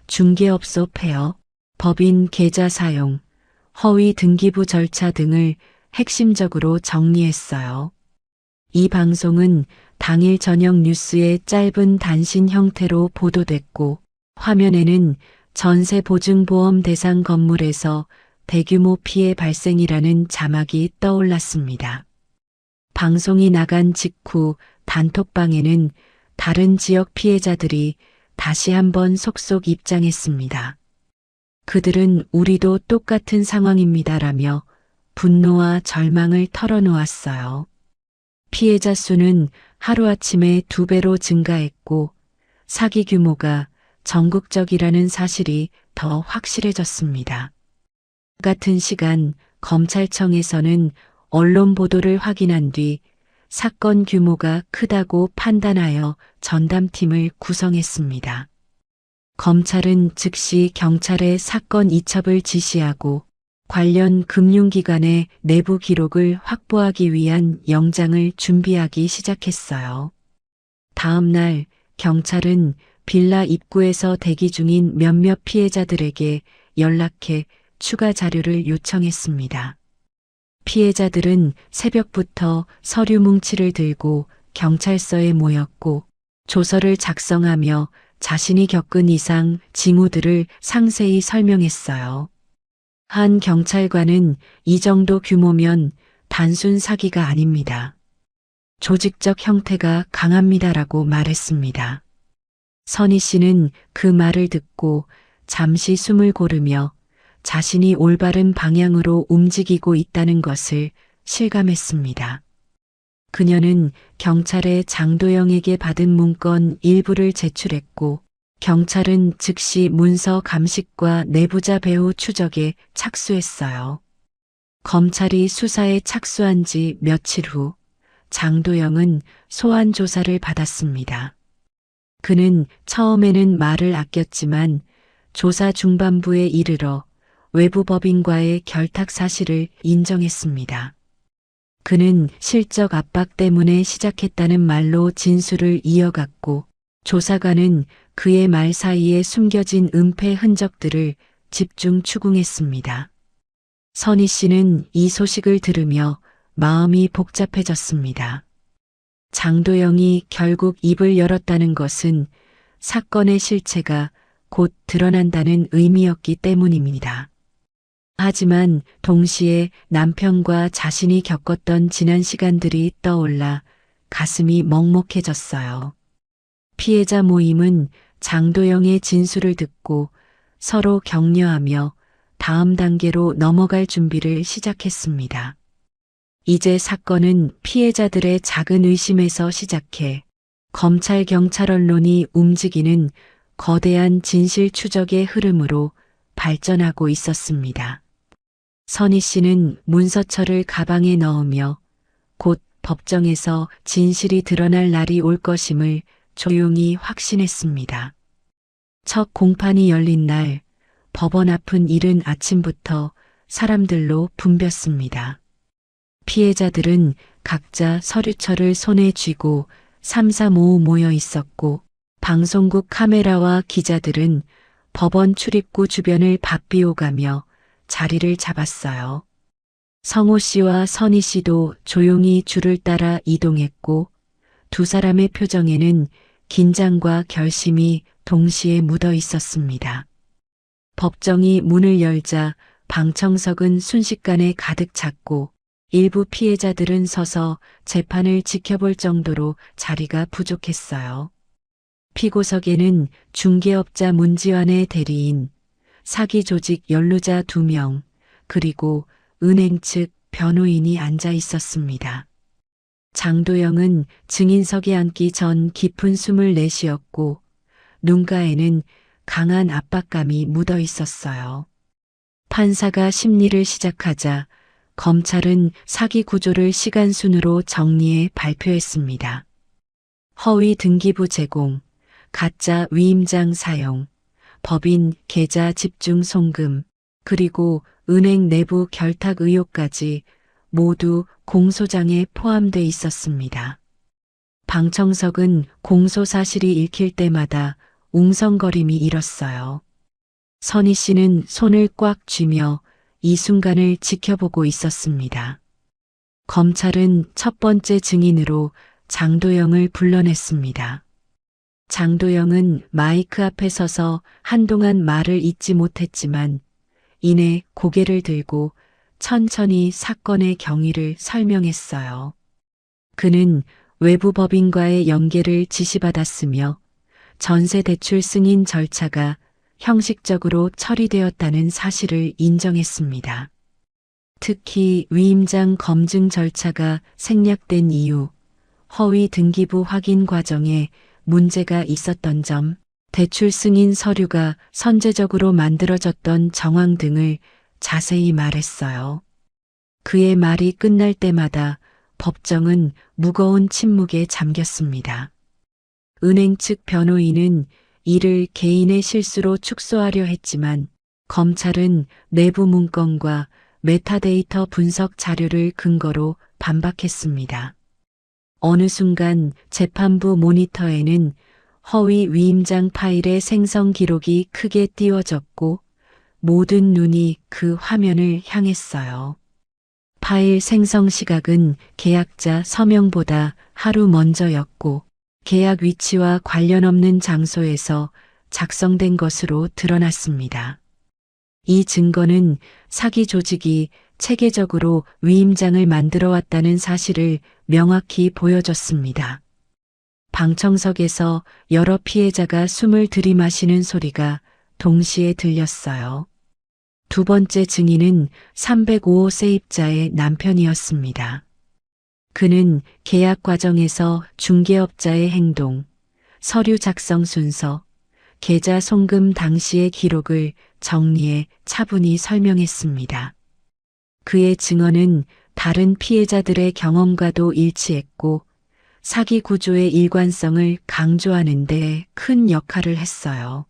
중개업소 폐업, 법인 계좌 사용, 허위 등기부 절차 등을 핵심적으로 정리했어요. 이 방송은 당일 저녁 뉴스의 짧은 단신 형태로 보도됐고 화면에는 전세보증보험 대상 건물에서 대규모 피해 발생이라는 자막이 떠올랐습니다. 방송이 나간 직후 단톡방에는 다른 지역 피해자들이 다시 한번 속속 입장했습니다. 그들은 우리도 똑같은 상황입니다라며 분노와 절망을 털어놓았어요. 피해자 수는 하루아침에 2배로 증가했고 사기 규모가 전국적이라는 사실이 더 확실해졌습니다. 같은 시간 검찰청에서는 언론 보도를 확인한 뒤 사건 규모가 크다고 판단하여 전담팀을 구성했습니다. 검찰은 즉시 경찰에 사건 이첩을 지시하고 관련 금융기관의 내부 기록을 확보하기 위한 영장을 준비하기 시작했어요. 다음 날 경찰은 빌라 입구에서 대기 중인 몇몇 피해자들에게 연락해 추가 자료를 요청했습니다. 피해자들은 새벽부터 서류 뭉치를 들고 경찰서에 모였고 조서를 작성하며 자신이 겪은 이상 징후들을 상세히 설명했어요. 한 경찰관은 이 정도 규모면 단순 사기가 아닙니다. 조직적 형태가 강합니다라고 말했습니다. 선희 씨는 그 말을 듣고 잠시 숨을 고르며 자신이 올바른 방향으로 움직이고 있다는 것을 실감했습니다. 그녀는 경찰에 장도영에게 받은 문건 일부를 제출했고 경찰은 즉시 문서 감식과 내부자 배후 추적에 착수했어요. 검찰이 수사에 착수한 지 며칠 후 장도영은 소환 조사를 받았습니다. 그는 처음에는 말을 아꼈지만 조사 중반부에 이르러 외부 법인과의 결탁 사실을 인정했습니다. 그는 실적 압박 때문에 시작했다는 말로 진술을 이어갔고 조사관은 그의 말 사이에 숨겨진 은폐 흔적들을 집중 추궁했습니다. 선희 씨는 이 소식을 들으며 마음이 복잡해졌습니다. 장도영이 결국 입을 열었다는 것은 사건의 실체가 곧 드러난다는 의미였기 때문입니다. 하지만 동시에 남편과 자신이 겪었던 지난 시간들이 떠올라 가슴이 먹먹해졌어요. 피해자 모임은 장도영의 진술을 듣고 서로 격려하며 다음 단계로 넘어갈 준비를 시작했습니다. 이제 사건은 피해자들의 작은 의심에서 시작해 검찰, 경찰, 언론이 움직이는 거대한 진실 추적의 흐름으로 발전하고 있었습니다. 선희 씨는 문서철을 가방에 넣으며 곧 법정에서 진실이 드러날 날이 올 것임을 조용히 확신했습니다. 첫 공판이 열린 날 법원 앞은 이른 아침부터 사람들로 붐볐습니다. 피해자들은 각자 서류철을 손에 쥐고 삼삼오오 모여 있었고 방송국 카메라와 기자들은 법원 출입구 주변을 바삐 오가며 자리를 잡았어요. 성호 씨와 선희 씨도 조용히 줄을 따라 이동했고 두 사람의 표정에는 긴장과 결심이 동시에 묻어 있었습니다. 법정이 문을 열자 방청석은 순식간에 가득 찼고 일부 피해자들은 서서 재판을 지켜볼 정도로 자리가 부족했어요. 피고석에는 중개업자 문지환의 대리인, 사기 조직 연루자 2명, 그리고 은행 측 변호인이 앉아 있었습니다. 장도영은 증인석에 앉기 전 깊은 숨을 내쉬었고 눈가에는 강한 압박감이 묻어 있었어요. 판사가 심리를 시작하자 검찰은 사기 구조를 시간순으로 정리해 발표했습니다. 허위 등기부 제공, 가짜 위임장 사용, 법인 계좌 집중 송금, 그리고 은행 내부 결탁 의혹까지 모두 공소장에 포함돼 있었습니다. 방청석은 공소 사실이 읽힐 때마다 웅성거림이 일었어요. 선희 씨는 손을 꽉 쥐며 이 순간을 지켜보고 있었습니다. 검찰은 첫 번째 증인으로 장도영을 불러냈습니다. 장도영은 마이크 앞에 서서 한동안 말을 잇지 못했지만 이내 고개를 들고 천천히 사건의 경위를 설명했어요. 그는 외부 법인과의 연계를 지시받았으며 전세 대출 승인 절차가 형식적으로 처리되었다는 사실을 인정했습니다. 특히 위임장 검증 절차가 생략된 이유, 허위 등기부 확인 과정에 문제가 있었던 점, 대출 승인 서류가 선제적으로 만들어졌던 정황 등을 자세히 말했어요. 그의 말이 끝날 때마다 법정은 무거운 침묵에 잠겼습니다. 은행 측 변호인은 이를 개인의 실수로 축소하려 했지만 검찰은 내부 문건과 메타데이터 분석 자료를 근거로 반박했습니다. 어느 순간 재판부 모니터에는 허위 위임장 파일의 생성 기록이 크게 띄워졌고 모든 눈이 그 화면을 향했어요. 파일 생성 시각은 계약자 서명보다 하루 먼저였고 계약 위치와 관련 없는 장소에서 작성된 것으로 드러났습니다. 이 증거는 사기 조직이 체계적으로 위임장을 만들어 왔다는 사실을 명확히 보여줬습니다. 방청석에서 여러 피해자가 숨을 들이마시는 소리가 동시에 들렸어요. 두 번째 증인은 305호 세입자의 남편이었습니다. 그는 계약 과정에서 중개업자의 행동, 서류 작성 순서, 계좌 송금 당시의 기록을 정리해 차분히 설명했습니다. 그의 증언은 다른 피해자들의 경험과도 일치했고 사기 구조의 일관성을 강조하는 데 큰 역할을 했어요.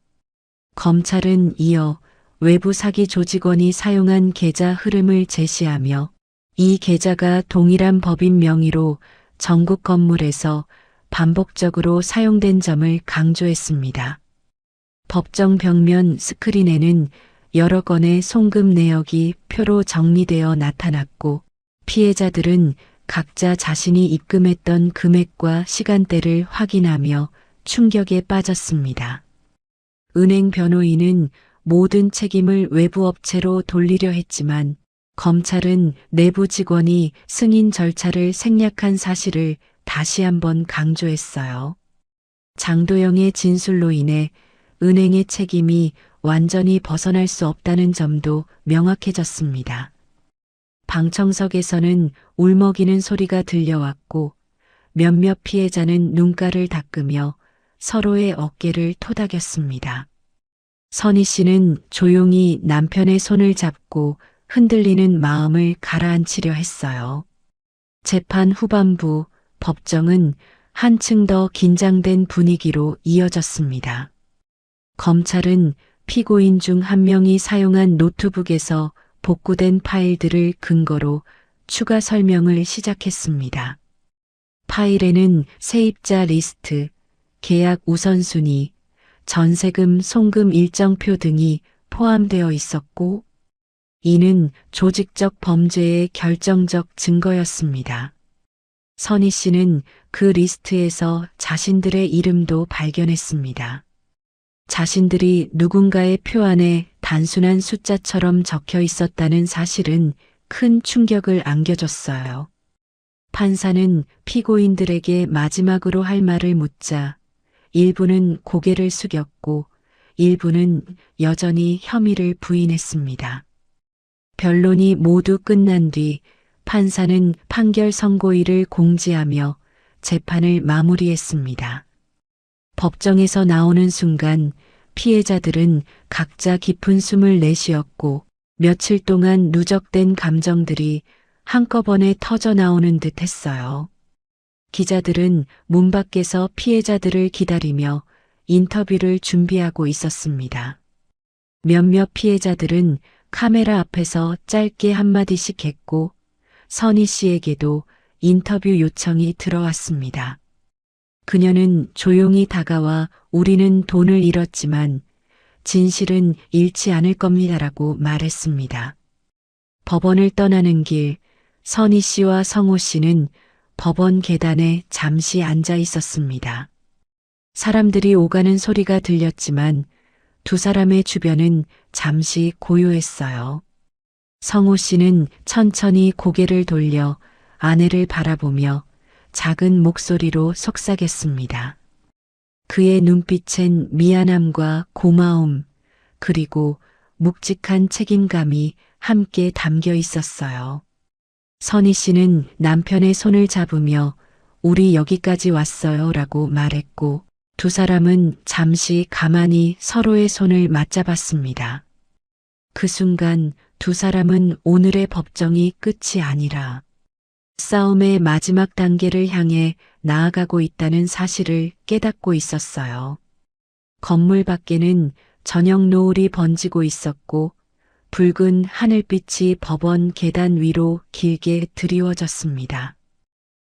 검찰은 이어 외부 사기 조직원이 사용한 계좌 흐름을 제시하며 이 계좌가 동일한 법인 명의로 전국 건물에서 반복적으로 사용된 점을 강조했습니다. 법정 벽면 스크린에는 여러 건의 송금 내역이 표로 정리되어 나타났고 피해자들은 각자 자신이 입금했던 금액과 시간대를 확인하며 충격에 빠졌습니다. 은행 변호인은 모든 책임을 외부 업체로 돌리려 했지만 검찰은 내부 직원이 승인 절차를 생략한 사실을 다시 한번 강조했어요. 장도영의 진술로 인해 은행의 책임이 완전히 벗어날 수 없다는 점도 명확해졌습니다. 방청석에서는 울먹이는 소리가 들려왔고 몇몇 피해자는 눈가를 닦으며 서로의 어깨를 토닥였습니다. 선희 씨는 조용히 남편의 손을 잡고 흔들리는 마음을 가라앉히려 했어요. 재판 후반부 법정은 한층 더 긴장된 분위기로 이어졌습니다. 검찰은 피고인 중 한 명이 사용한 노트북에서 복구된 파일들을 근거로 추가 설명을 시작했습니다. 파일에는 세입자 리스트, 계약 우선순위, 전세금 송금 일정표 등이 포함되어 있었고 이는 조직적 범죄의 결정적 증거였습니다. 선희 씨는 그 리스트에서 자신들의 이름도 발견했습니다. 자신들이 누군가의 표 안에 단순한 숫자처럼 적혀 있었다는 사실은 큰 충격을 안겨줬어요. 판사는 피고인들에게 마지막으로 할 말을 묻자 일부는 고개를 숙였고 일부는 여전히 혐의를 부인했습니다. 변론이 모두 끝난 뒤 판사는 판결 선고일을 공지하며 재판을 마무리했습니다. 법정에서 나오는 순간 피해자들은 각자 깊은 숨을 내쉬었고 며칠 동안 누적된 감정들이 한꺼번에 터져 나오는 듯 했어요. 기자들은 문 밖에서 피해자들을 기다리며 인터뷰를 준비하고 있었습니다. 몇몇 피해자들은 카메라 앞에서 짧게 한마디씩 했고 선희 씨에게도 인터뷰 요청이 들어왔습니다. 그녀는 조용히 다가와 우리는 돈을 잃었지만 진실은 잃지 않을 겁니다라고 말했습니다. 법원을 떠나는 길 선희 씨와 성호 씨는 법원 계단에 잠시 앉아 있었습니다. 사람들이 오가는 소리가 들렸지만 두 사람의 주변은 잠시 고요했어요. 성호 씨는 천천히 고개를 돌려 아내를 바라보며 작은 목소리로 속삭였습니다. 그의 눈빛엔 미안함과 고마움, 그리고 묵직한 책임감이 함께 담겨 있었어요. 선희 씨는 남편의 손을 잡으며 우리 여기까지 왔어요 라고 말했고 두 사람은 잠시 가만히 서로의 손을 맞잡았습니다. 그 순간 두 사람은 오늘의 법정이 끝이 아니라 싸움의 마지막 단계를 향해 나아가고 있다는 사실을 깨닫고 있었어요. 건물 밖에는 저녁 노을이 번지고 있었고 붉은 하늘빛이 법원 계단 위로 길게 드리워졌습니다.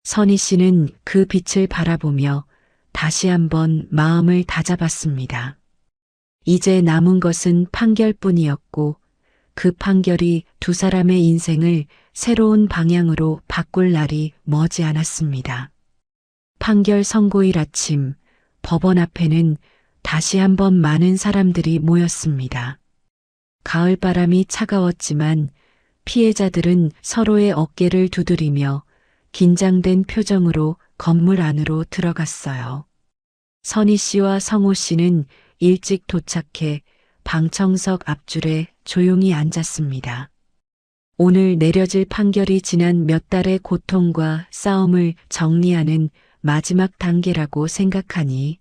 선희 씨는 그 빛을 바라보며 다시 한번 마음을 다잡았습니다. 이제 남은 것은 판결뿐이었고 그 판결이 두 사람의 인생을 새로운 방향으로 바꿀 날이 머지 않았습니다. 판결 선고일 아침, 법원 앞에는 다시 한번 많은 사람들이 모였습니다. 가을바람이 차가웠지만 피해자들은 서로의 어깨를 두드리며 긴장된 표정으로 건물 안으로 들어갔어요. 선희 씨와 성호 씨는 일찍 도착해 방청석 앞줄에 조용히 앉았습니다. 오늘 내려질 판결이 지난 몇 달의 고통과 싸움을 정리하는 마지막 단계라고 생각하니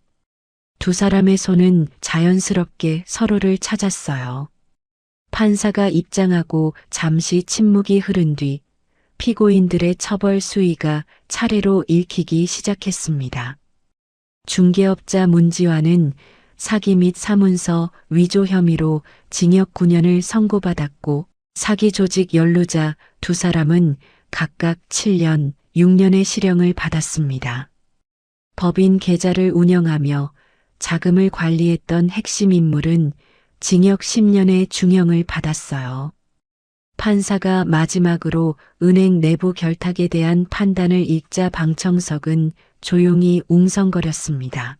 두 사람의 손은 자연스럽게 서로를 찾았어요. 판사가 입장하고 잠시 침묵이 흐른 뒤 피고인들의 처벌 수위가 차례로 읽히기 시작했습니다. 중개업자 문지화는 사기 및 사문서 위조 혐의로 징역 9년을 선고받았고 사기 조직 연루자 두 사람은 각각 7년, 6년의 실형을 받았습니다. 법인 계좌를 운영하며 자금을 관리했던 핵심 인물은 징역 10년의 중형을 받았어요. 판사가 마지막으로 은행 내부 결탁에 대한 판단을 읽자 방청석은 조용히 웅성거렸습니다.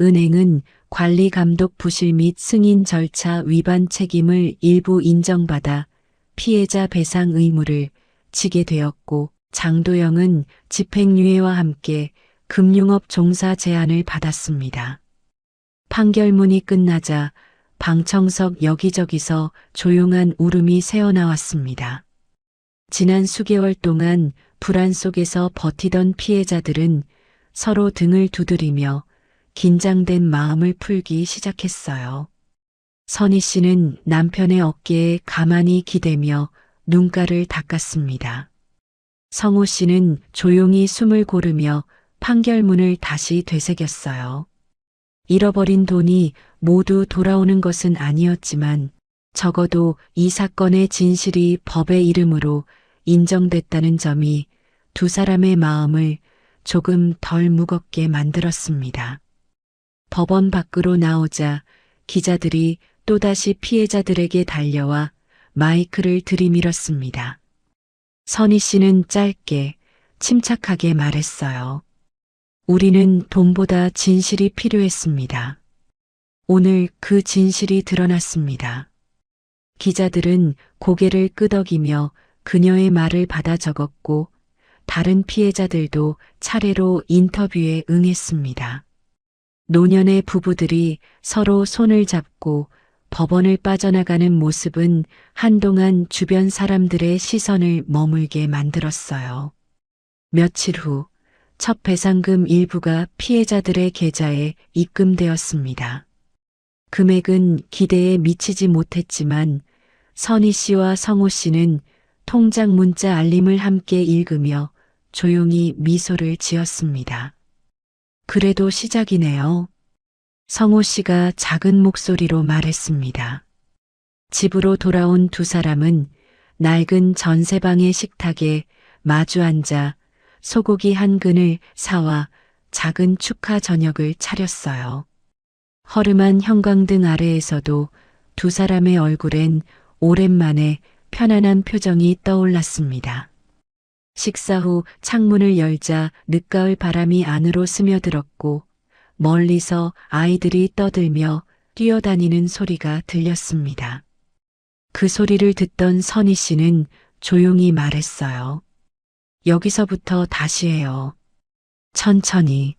은행은 관리 감독 부실 및 승인 절차 위반 책임을 일부 인정받아 피해자 배상 의무를 지게 되었고 장도영은 집행유예와 함께 금융업 종사 제한을 받았습니다. 판결문이 끝나자 방청석 여기저기서 조용한 울음이 새어나왔습니다. 지난 수개월 동안 불안 속에서 버티던 피해자들은 서로 등을 두드리며 긴장된 마음을 풀기 시작했어요. 선희 씨는 남편의 어깨에 가만히 기대며 눈가를 닦았습니다. 성호 씨는 조용히 숨을 고르며 판결문을 다시 되새겼어요. 잃어버린 돈이 모두 돌아오는 것은 아니었지만 적어도 이 사건의 진실이 법의 이름으로 인정됐다는 점이 두 사람의 마음을 조금 덜 무겁게 만들었습니다. 법원 밖으로 나오자 기자들이 또다시 피해자들에게 달려와 마이크를 들이밀었습니다. 선희 씨는 짧게 침착하게 말했어요. 우리는 돈보다 진실이 필요했습니다. 오늘 그 진실이 드러났습니다. 기자들은 고개를 끄덕이며 그녀의 말을 받아 적었고 다른 피해자들도 차례로 인터뷰에 응했습니다. 노년의 부부들이 서로 손을 잡고 법원을 빠져나가는 모습은 한동안 주변 사람들의 시선을 머물게 만들었어요. 며칠 후 첫 배상금 일부가 피해자들의 계좌에 입금되었습니다. 금액은 기대에 미치지 못했지만 선희 씨와 성호 씨는 통장 문자 알림을 함께 읽으며 조용히 미소를 지었습니다. 그래도 시작이네요. 성호 씨가 작은 목소리로 말했습니다. 집으로 돌아온 두 사람은 낡은 전세방의 식탁에 마주 앉아 소고기 한 근을 사와 작은 축하 저녁을 차렸어요. 허름한 형광등 아래에서도 두 사람의 얼굴엔 오랜만에 편안한 표정이 떠올랐습니다. 식사 후 창문을 열자 늦가을 바람이 안으로 스며들었고 멀리서 아이들이 떠들며 뛰어다니는 소리가 들렸습니다. 그 소리를 듣던 선희 씨는 조용히 말했어요. 여기서부터 다시 해요. 천천히.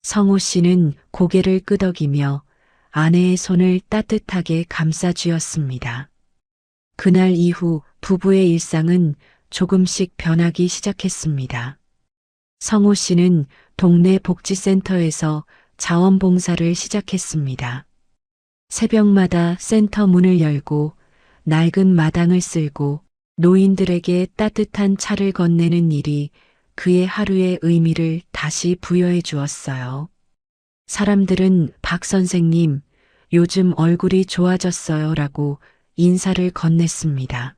성호 씨는 고개를 끄덕이며 아내의 손을 따뜻하게 감싸 쥐었습니다. 그날 이후 부부의 일상은 조금씩 변하기 시작했습니다. 성호 씨는 동네 복지센터에서 자원봉사를 시작했습니다. 새벽마다 센터 문을 열고 낡은 마당을 쓸고 노인들에게 따뜻한 차를 건네는 일이 그의 하루의 의미를 다시 부여해 주었어요. 사람들은 박 선생님, 요즘 얼굴이 좋아졌어요 라고 인사를 건넸습니다.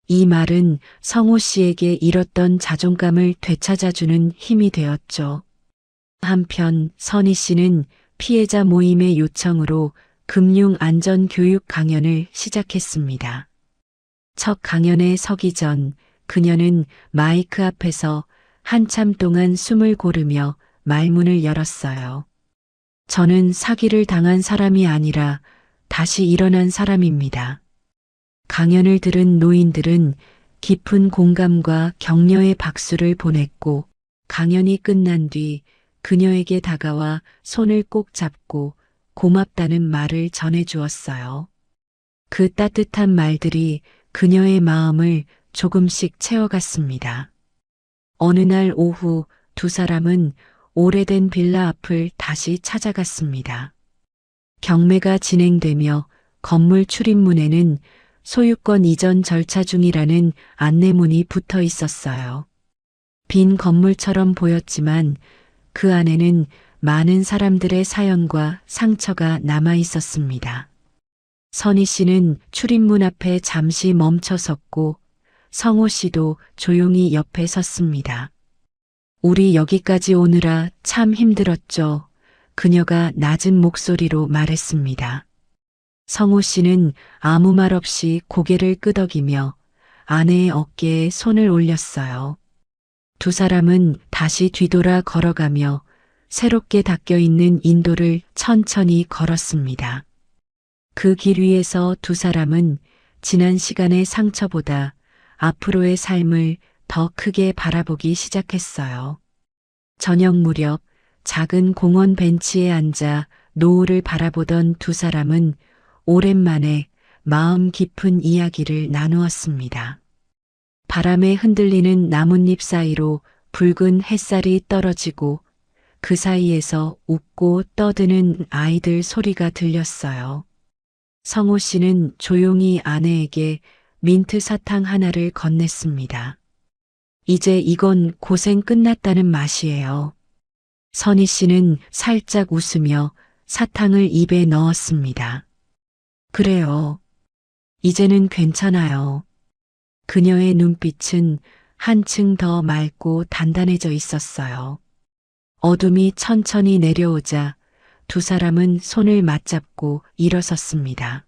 이 말은 성호 씨에게 잃었던 자존감을 되찾아주는 힘이 되었죠. 한편 선희 씨는 피해자 모임의 요청으로 금융안전교육 강연을 시작했습니다. 첫 강연에 서기 전 그녀는 마이크 앞에서 한참 동안 숨을 고르며 말문을 열었어요. 저는 사기를 당한 사람이 아니라 다시 일어난 사람입니다. 강연을 들은 노인들은 깊은 공감과 격려의 박수를 보냈고 강연이 끝난 뒤 그녀에게 다가와 손을 꼭 잡고 고맙다는 말을 전해주었어요. 그 따뜻한 말들이 그녀의 마음을 조금씩 채워갔습니다. 어느 날 오후 두 사람은 오래된 빌라 앞을 다시 찾아갔습니다. 경매가 진행되며 건물 출입문에는 소유권 이전 절차 중이라는 안내문이 붙어 있었어요. 빈 건물처럼 보였지만 그 안에는 많은 사람들의 사연과 상처가 남아 있었습니다. 선희 씨는 출입문 앞에 잠시 멈춰 섰고 성호 씨도 조용히 옆에 섰습니다. 우리 여기까지 오느라 참 힘들었죠. 그녀가 낮은 목소리로 말했습니다. 성호 씨는 아무 말 없이 고개를 끄덕이며 아내의 어깨에 손을 올렸어요. 두 사람은 다시 뒤돌아 걸어가며 새롭게 닦여 있는 인도를 천천히 걸었습니다. 그 길 위에서 두 사람은 지난 시간의 상처보다 앞으로의 삶을 더 크게 바라보기 시작했어요. 저녁 무렵 작은 공원 벤치에 앉아 노을을 바라보던 두 사람은 오랜만에 마음 깊은 이야기를 나누었습니다. 바람에 흔들리는 나뭇잎 사이로 붉은 햇살이 떨어지고 그 사이에서 웃고 떠드는 아이들 소리가 들렸어요. 성호 씨는 조용히 아내에게 민트 사탕 하나를 건넸습니다. 이제 이건 고생 끝났다는 맛이에요. 선희 씨는 살짝 웃으며 사탕을 입에 넣었습니다. 그래요. 이제는 괜찮아요. 그녀의 눈빛은 한층 더 맑고 단단해져 있었어요. 어둠이 천천히 내려오자 두 사람은 손을 맞잡고 일어섰습니다.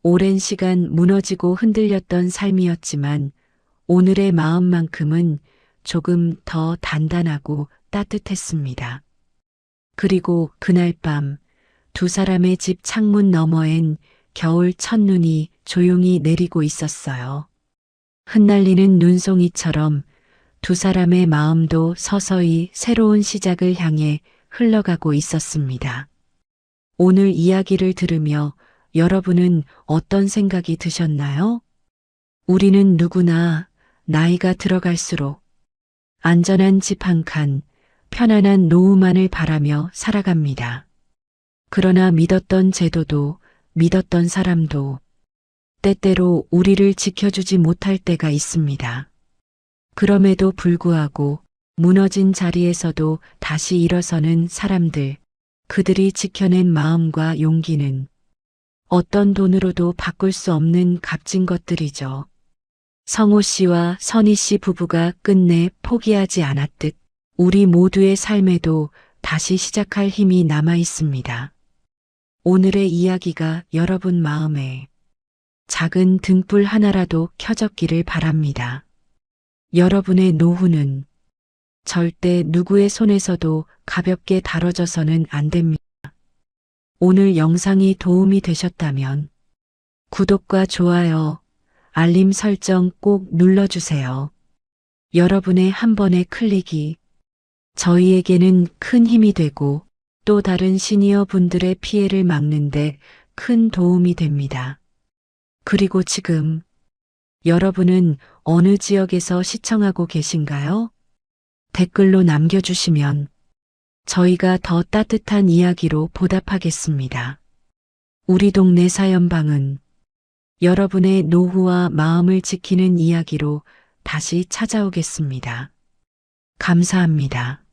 오랜 시간 무너지고 흔들렸던 삶이었지만 오늘의 마음만큼은 조금 더 단단하고 따뜻했습니다. 그리고 그날 밤 두 사람의 집 창문 너머엔 겨울 첫눈이 조용히 내리고 있었어요. 흩날리는 눈송이처럼 두 사람의 마음도 서서히 새로운 시작을 향해 흘러가고 있었습니다. 오늘 이야기를 들으며 여러분은 어떤 생각이 드셨나요? 우리는 누구나 나이가 들어갈수록 안전한 집 한 칸, 편안한 노후만을 바라며 살아갑니다. 그러나 믿었던 제도도 믿었던 사람도 때때로 우리를 지켜주지 못할 때가 있습니다. 그럼에도 불구하고 무너진 자리에서도 다시 일어서는 사람들, 그들이 지켜낸 마음과 용기는 어떤 돈으로도 바꿀 수 없는 값진 것들이죠. 성호 씨와 선희 씨 부부가 끝내 포기하지 않았듯 우리 모두의 삶에도 다시 시작할 힘이 남아 있습니다. 오늘의 이야기가 여러분 마음에 작은 등불 하나라도 켜졌기를 바랍니다. 여러분의 노후는 절대 누구의 손에서도 가볍게 다뤄져서는 안 됩니다. 오늘 영상이 도움이 되셨다면 구독과 좋아요, 알림 설정 꼭 눌러주세요. 여러분의 한 번의 클릭이 저희에게는 큰 힘이 되고 또 다른 시니어 분들의 피해를 막는데 큰 도움이 됩니다. 그리고 지금 여러분은 어느 지역에서 시청하고 계신가요? 댓글로 남겨주시면 저희가 더 따뜻한 이야기로 보답하겠습니다. 우리 동네 사연방은 여러분의 노후와 마음을 지키는 이야기로 다시 찾아오겠습니다. 감사합니다.